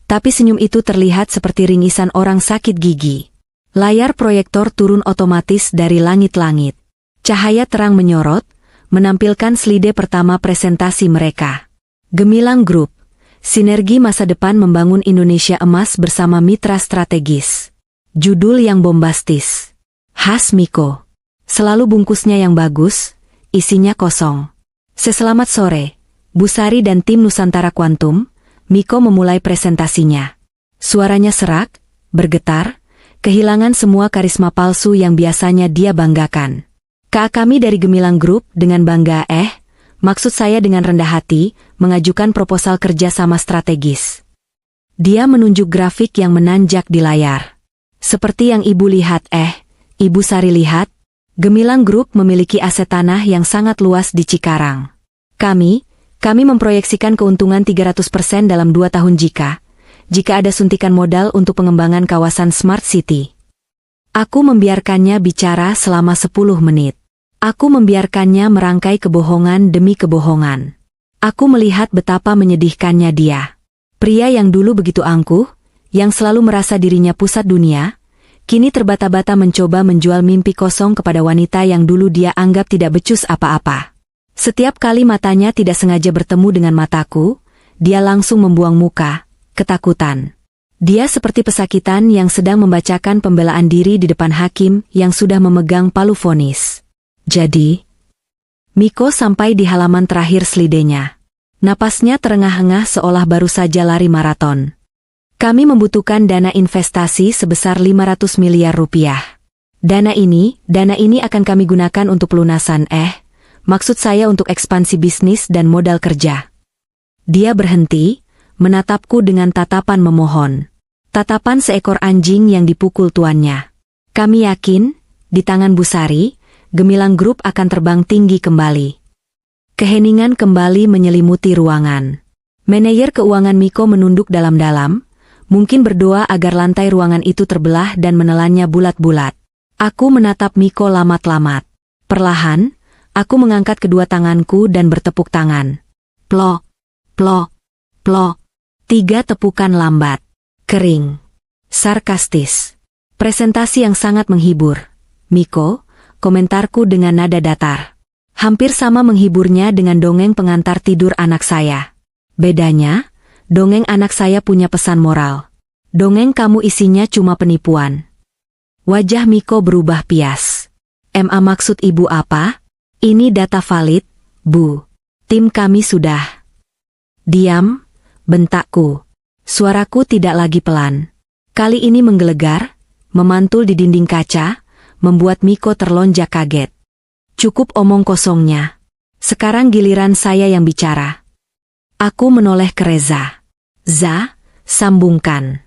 tapi senyum itu terlihat seperti ringisan orang sakit gigi. Layar proyektor turun otomatis dari langit-langit. Cahaya terang menyorot, menampilkan slide pertama presentasi mereka. Gemilang Group, sinergi masa depan membangun Indonesia emas bersama mitra strategis. Judul yang bombastis. Khas Miko. Selalu bungkusnya yang bagus, isinya kosong. Selamat sore, Bu Sari dan tim Nusantara Quantum. Miko memulai presentasinya. Suaranya serak, bergetar, kehilangan semua karisma palsu yang biasanya dia banggakan. Kami dari Gemilang Group dengan bangga maksud saya dengan rendah hati, mengajukan proposal kerjasama strategis. Dia menunjuk grafik yang menanjak di layar. Seperti yang Ibu lihat Ibu Sari lihat, Gemilang Group memiliki aset tanah yang sangat luas di Cikarang. Kami memproyeksikan keuntungan 300% dalam 2 tahun jika ada suntikan modal untuk pengembangan kawasan Smart City. Aku membiarkannya bicara selama 10 menit. Aku membiarkannya merangkai kebohongan demi kebohongan. Aku melihat betapa menyedihkannya dia. Pria yang dulu begitu angkuh, yang selalu merasa dirinya pusat dunia, kini terbata-bata mencoba menjual mimpi kosong kepada wanita yang dulu dia anggap tidak becus apa-apa. Setiap kali matanya tidak sengaja bertemu dengan mataku, dia langsung membuang muka, ketakutan. Dia seperti pesakitan yang sedang membacakan pembelaan diri di depan hakim yang sudah memegang palu vonis. Jadi, Miko sampai di halaman terakhir slidenya. Napasnya terengah-engah seolah baru saja lari maraton. Kami membutuhkan dana investasi sebesar 500 miliar rupiah. Dana ini akan kami gunakan untuk pelunasan maksud saya untuk ekspansi bisnis dan modal kerja. Dia berhenti, menatapku dengan tatapan memohon. Tatapan seekor anjing yang dipukul tuannya. Kami yakin, di tangan Bu Sari, gemilang grup akan terbang tinggi kembali. Keheningan kembali menyelimuti ruangan. Manajer keuangan Miko menunduk dalam-dalam, mungkin berdoa agar lantai ruangan itu terbelah dan menelannya bulat-bulat. Aku menatap Miko lamat-lamat. Perlahan, aku mengangkat kedua tanganku dan bertepuk tangan. Plok, plok, plok. 3 tepukan lambat. Kering. Sarkastis. Presentasi yang sangat menghibur. Miko, komentarku dengan nada datar. Hampir sama menghiburnya dengan dongeng pengantar tidur anak saya. Bedanya, dongeng anak saya punya pesan moral. Dongeng kamu isinya cuma penipuan. Wajah Miko berubah pias. Maksud ibu apa? Ini data valid, Bu. Tim kami sudah. Diam, bentakku. Suaraku tidak lagi pelan. Kali ini menggelegar, memantul di dinding kaca, membuat Miko terlonjak kaget. Cukup omong kosongnya. Sekarang giliran saya yang bicara. Aku menoleh ke Reza. Sambungkan.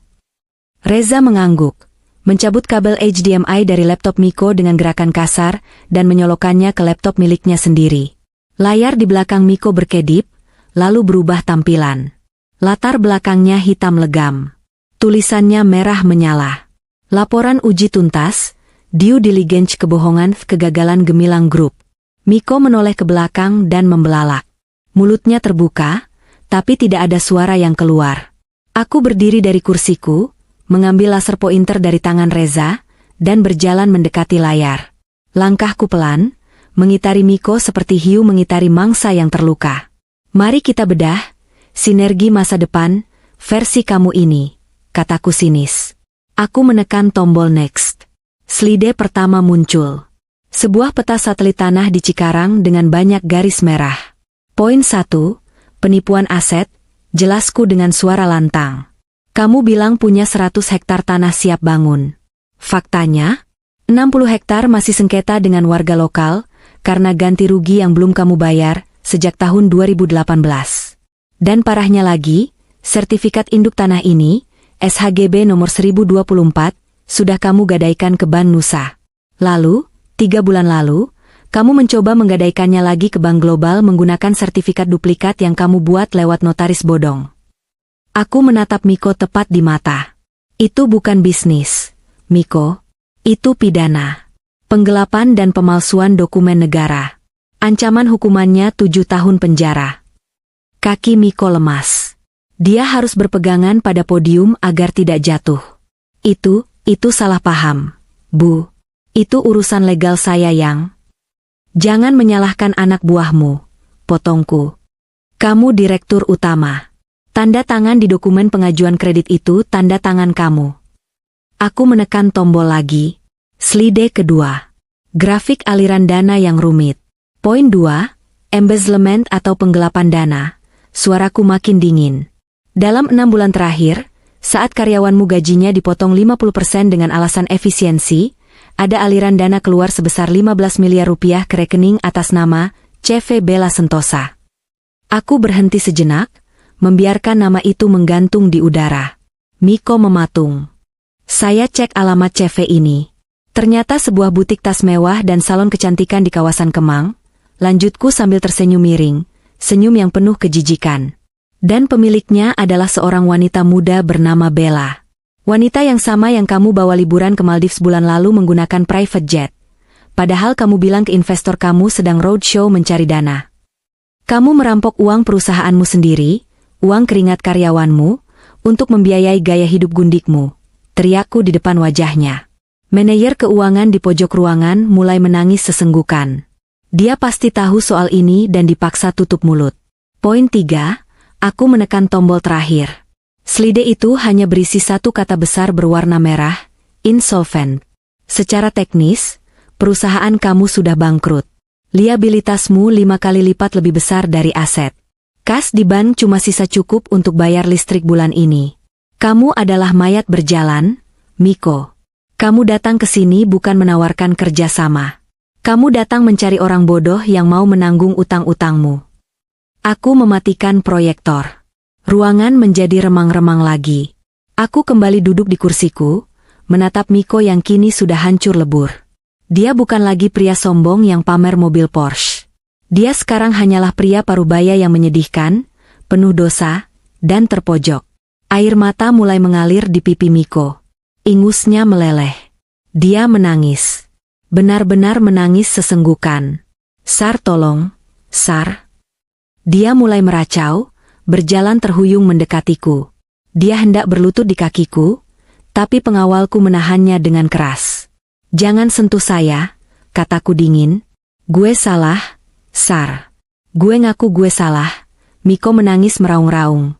Reza mengangguk, mencabut kabel HDMI dari laptop Miko dengan gerakan kasar dan menyolokkannya ke laptop miliknya sendiri. Layar di belakang Miko berkedip, lalu berubah tampilan. Latar belakangnya hitam legam. Tulisannya merah menyala. Laporan uji tuntas, due diligence kebohongan kegagalan gemilang grup. Miko menoleh ke belakang dan membelalak. Mulutnya terbuka, tapi tidak ada suara yang keluar. Aku berdiri dari kursiku, mengambil laser pointer dari tangan Reza, dan berjalan mendekati layar. Langkahku pelan, mengitari Miko seperti hiu mengitari mangsa yang terluka. Mari kita bedah. Sinergi masa depan, versi kamu ini, kataku sinis. Aku menekan tombol next. Slide pertama muncul. Sebuah peta satelit tanah di Cikarang dengan banyak garis merah. Poin 1, penipuan aset, jelasku dengan suara lantang. Kamu bilang punya 100 hektar tanah siap bangun. Faktanya, 60 hektar masih sengketa dengan warga lokal, karena ganti rugi yang belum kamu bayar, sejak tahun 2018. Dan parahnya lagi, sertifikat induk tanah ini, SHGB nomor 1024, sudah kamu gadaikan ke Bank Nusa. Lalu, 3 bulan lalu, kamu mencoba menggadaikannya lagi ke Bank Global menggunakan sertifikat duplikat yang kamu buat lewat notaris bodong. Aku menatap Miko tepat di mata. Itu bukan bisnis, Miko. Itu pidana. Penggelapan dan pemalsuan dokumen negara. Ancaman hukumannya 7 tahun penjara. Kaki Miko lemas. Dia harus berpegangan pada podium agar tidak jatuh. Itu salah paham, Bu. Itu urusan legal saya yang... Jangan menyalahkan anak buahmu, potongku. Kamu direktur utama. Tanda tangan di dokumen pengajuan kredit itu tanda tangan kamu. Aku menekan tombol lagi. Slide kedua. Grafik aliran dana yang rumit. Poin 2, embezzlement atau penggelapan dana. Suaraku makin dingin. Dalam 6 bulan terakhir, saat karyawanmu gajinya dipotong 50% dengan alasan efisiensi, ada aliran dana keluar sebesar 15 miliar rupiah ke rekening atas nama CV Bella Sentosa. Aku berhenti sejenak, membiarkan nama itu menggantung di udara. Miko mematung. Saya cek alamat CV ini. Ternyata sebuah butik tas mewah dan salon kecantikan di kawasan Kemang, lanjutku sambil tersenyum miring. Senyum yang penuh kejijikan. Dan pemiliknya adalah seorang wanita muda bernama Bella. Wanita yang sama yang kamu bawa liburan ke Maldives bulan lalu menggunakan private jet. Padahal kamu bilang ke investor kamu sedang roadshow mencari dana. Kamu merampok uang perusahaanmu sendiri, uang keringat karyawanmu, Untuk membiayai gaya hidup gundikmu, teriakku di depan wajahnya. Manajer keuangan di pojok ruangan mulai menangis sesenggukan. Dia pasti tahu soal ini dan dipaksa tutup mulut. Poin 3, aku menekan tombol terakhir. Slide itu hanya berisi satu kata besar berwarna merah, insolvent. Secara teknis, perusahaan kamu sudah bangkrut. Liabilitasmu 5 kali lipat lebih besar dari aset. Kas di bank cuma sisa cukup untuk bayar listrik bulan ini. Kamu adalah mayat berjalan, Miko. Kamu datang ke sini bukan menawarkan kerja sama. Kamu datang mencari orang bodoh yang mau menanggung utang-utangmu. Aku mematikan proyektor. Ruangan menjadi remang-remang lagi. Aku kembali duduk di kursiku, menatap Miko yang kini sudah hancur lebur. Dia bukan lagi pria sombong yang pamer mobil Porsche. Dia sekarang hanyalah pria parubaya yang menyedihkan, penuh dosa, dan terpojok. Air mata mulai mengalir di pipi Miko. Ingusnya meleleh. Dia menangis. Benar-benar menangis sesenggukan. Sar, tolong, Sar. Dia mulai meracau, berjalan terhuyung mendekatiku. Dia hendak berlutut di kakiku, tapi pengawalku menahannya dengan keras. Jangan sentuh saya, kataku dingin. Gue salah, Sar. Gue ngaku gue salah. Miko menangis meraung-raung.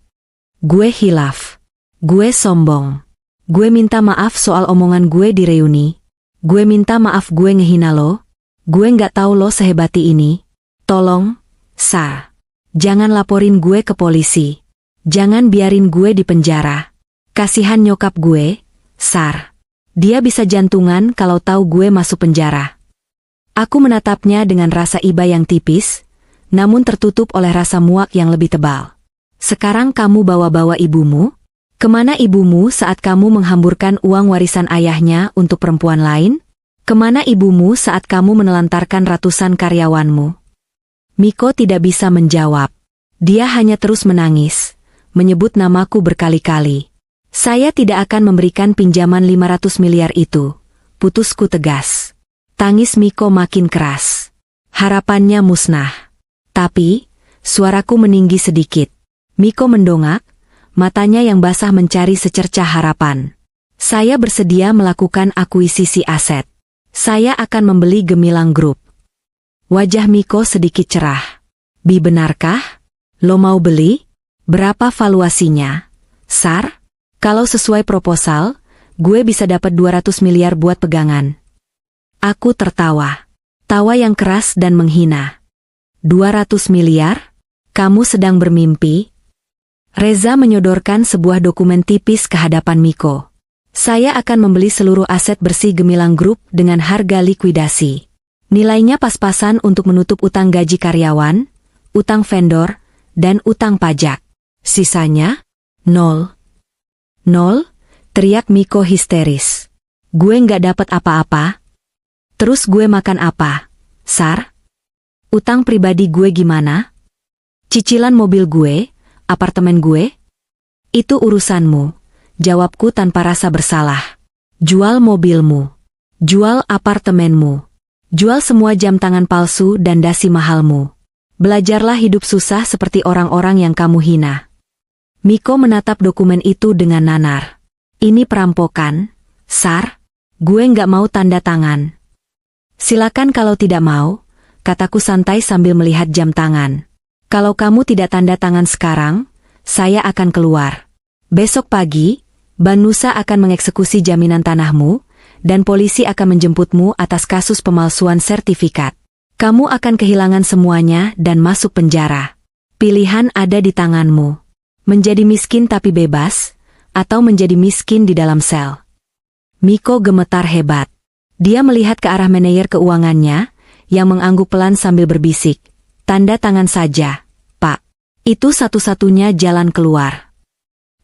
Gue hilaf. Gue sombong. Gue minta maaf soal omongan gue di reuni. Gue minta maaf gue ngehina lo. Gue nggak tahu lo sehebati ini. Tolong, Sar. Jangan laporin gue ke polisi. Jangan biarin gue di penjara. Kasihan nyokap gue, Sar. Dia bisa jantungan kalau tahu gue masuk penjara. Aku menatapnya dengan rasa iba yang tipis, namun tertutup oleh rasa muak yang lebih tebal. Sekarang kamu bawa-bawa ibumu? Kemana ibumu saat kamu menghamburkan uang warisan ayahnya untuk perempuan lain? Kemana ibumu saat kamu menelantarkan ratusan karyawanmu? Miko tidak bisa menjawab. Dia hanya terus menangis, menyebut namaku berkali-kali. Saya tidak akan memberikan pinjaman 500 miliar itu, putusku tegas. Tangis Miko makin keras. Harapannya musnah. Tapi, suaraku meninggi sedikit. Miko mendongak, matanya yang basah mencari secercah harapan. Saya bersedia melakukan akuisisi aset. Saya akan membeli Gemilang Group. Wajah Miko sedikit cerah. Bi, benarkah? Lo mau beli? Berapa valuasinya? Sar? Kalau sesuai proposal, gue bisa dapat 200 miliar buat pegangan. Aku tertawa. Tawa yang keras dan menghina. 200 miliar? Kamu sedang bermimpi? Reza menyodorkan sebuah dokumen tipis ke hadapan Miko. Saya akan membeli seluruh aset bersih Gemilang Group dengan harga likuidasi. Nilainya pas-pasan untuk menutup utang gaji karyawan, utang vendor, dan utang pajak. Sisanya, 0. 0? Teriak Miko histeris. Gue nggak dapat apa-apa. Terus gue makan apa, Sar? Utang pribadi gue gimana? Cicilan mobil gue? Apartemen gue? Itu urusanmu, jawabku tanpa rasa bersalah. Jual mobilmu. Jual apartemenmu. Jual semua jam tangan palsu dan dasi mahalmu. Belajarlah hidup susah seperti orang-orang yang kamu hina. Miko menatap dokumen itu dengan nanar. Ini perampokan, Sar. Gue nggak mau tanda tangan. Silakan kalau tidak mau, kataku santai sambil melihat jam tangan. Kalau kamu tidak tanda tangan sekarang, saya akan keluar. Besok pagi, Bank Nusa akan mengeksekusi jaminan tanahmu, dan polisi akan menjemputmu atas kasus pemalsuan sertifikat. Kamu akan kehilangan semuanya dan masuk penjara. Pilihan ada di tanganmu. Menjadi miskin tapi bebas, atau menjadi miskin di dalam sel. Miko gemetar hebat. Dia melihat ke arah manajer keuangannya, yang mengangguk pelan sambil berbisik. Tanda tangan saja, Pak. Itu satu-satunya jalan keluar.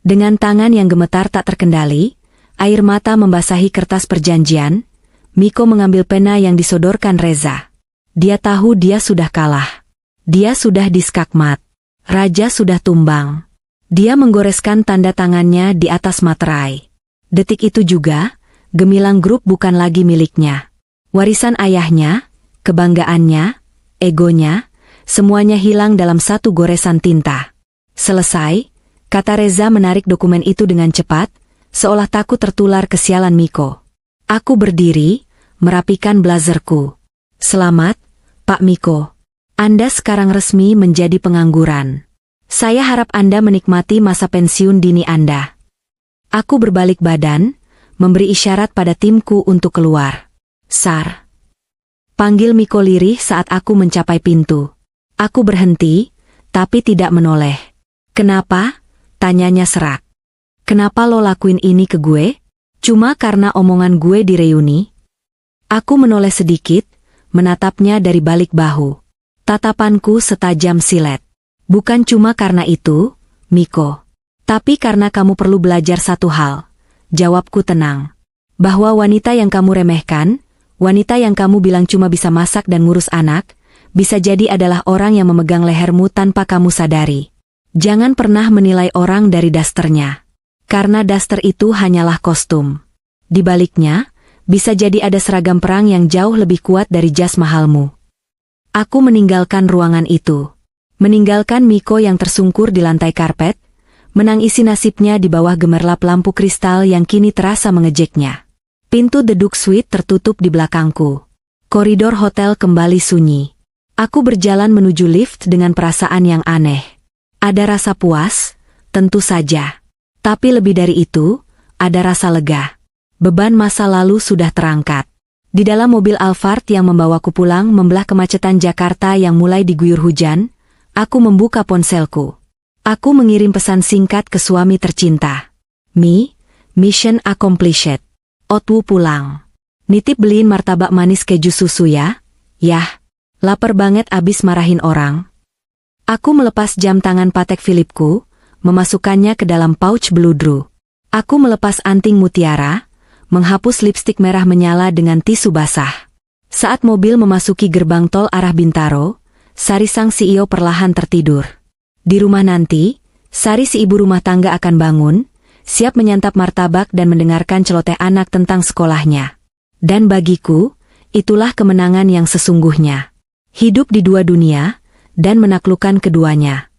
Dengan tangan yang gemetar tak terkendali, air mata membasahi kertas perjanjian, Miko mengambil pena yang disodorkan Reza. Dia tahu dia sudah kalah. Dia sudah diskakmat. Raja sudah tumbang. Dia menggoreskan tanda tangannya di atas materai. Detik itu juga, Gemilang Group bukan lagi miliknya. Warisan ayahnya, kebanggaannya, egonya, semuanya hilang dalam satu goresan tinta. Selesai, kata Reza menarik dokumen itu dengan cepat, seolah takut tertular kesialan Miko. Aku berdiri, merapikan blazerku. Selamat, Pak Miko. Anda sekarang resmi menjadi pengangguran. Saya harap Anda menikmati masa pensiun dini Anda. Aku berbalik badan, memberi isyarat pada timku untuk keluar. Sar. Panggil Miko lirih saat aku mencapai pintu. Aku berhenti, tapi tidak menoleh. Kenapa? Tanyanya serak. Kenapa lo lakuin ini ke gue? Cuma karena omongan gue di reuni? Aku menoleh sedikit, menatapnya dari balik bahu. Tatapanku setajam silet. Bukan cuma karena itu, Miko. Tapi karena kamu perlu belajar satu hal. Jawabku tenang. Bahwa wanita yang kamu remehkan, wanita yang kamu bilang cuma bisa masak dan ngurus anak, bisa jadi adalah orang yang memegang lehermu tanpa kamu sadari. Jangan pernah menilai orang dari dasternya. Karena daster itu hanyalah kostum. Di baliknya, bisa jadi ada seragam perang yang jauh lebih kuat dari jas mahalmu. Aku meninggalkan ruangan itu. Meninggalkan Miko yang tersungkur di lantai karpet, menangisi nasibnya di bawah gemerlap lampu kristal yang kini terasa mengejeknya. Pintu deduk suite tertutup di belakangku. Koridor hotel kembali sunyi. Aku berjalan menuju lift dengan perasaan yang aneh. Ada rasa puas, tentu saja. Tapi lebih dari itu, ada rasa lega. Beban masa lalu sudah terangkat. Di dalam mobil Alphard yang membawaku pulang membelah kemacetan Jakarta yang mulai diguyur hujan, aku membuka ponselku. Aku mengirim pesan singkat ke suami tercinta. Mission accomplished. Otwu pulang. Nitip beliin martabak manis keju susu ya? Yah, lapar banget abis marahin orang. Aku melepas jam tangan Patek Philippeku, memasukkannya ke dalam pouch beludru. Aku melepas anting mutiara, menghapus lipstik merah menyala dengan tisu basah. Saat mobil memasuki gerbang tol arah Bintaro, Sari sang CEO perlahan tertidur. Di rumah nanti, Sari si ibu rumah tangga akan bangun, siap menyantap martabak dan mendengarkan celoteh anak tentang sekolahnya. Dan bagiku, itulah kemenangan yang sesungguhnya. Hidup di dua dunia, dan menaklukkan keduanya.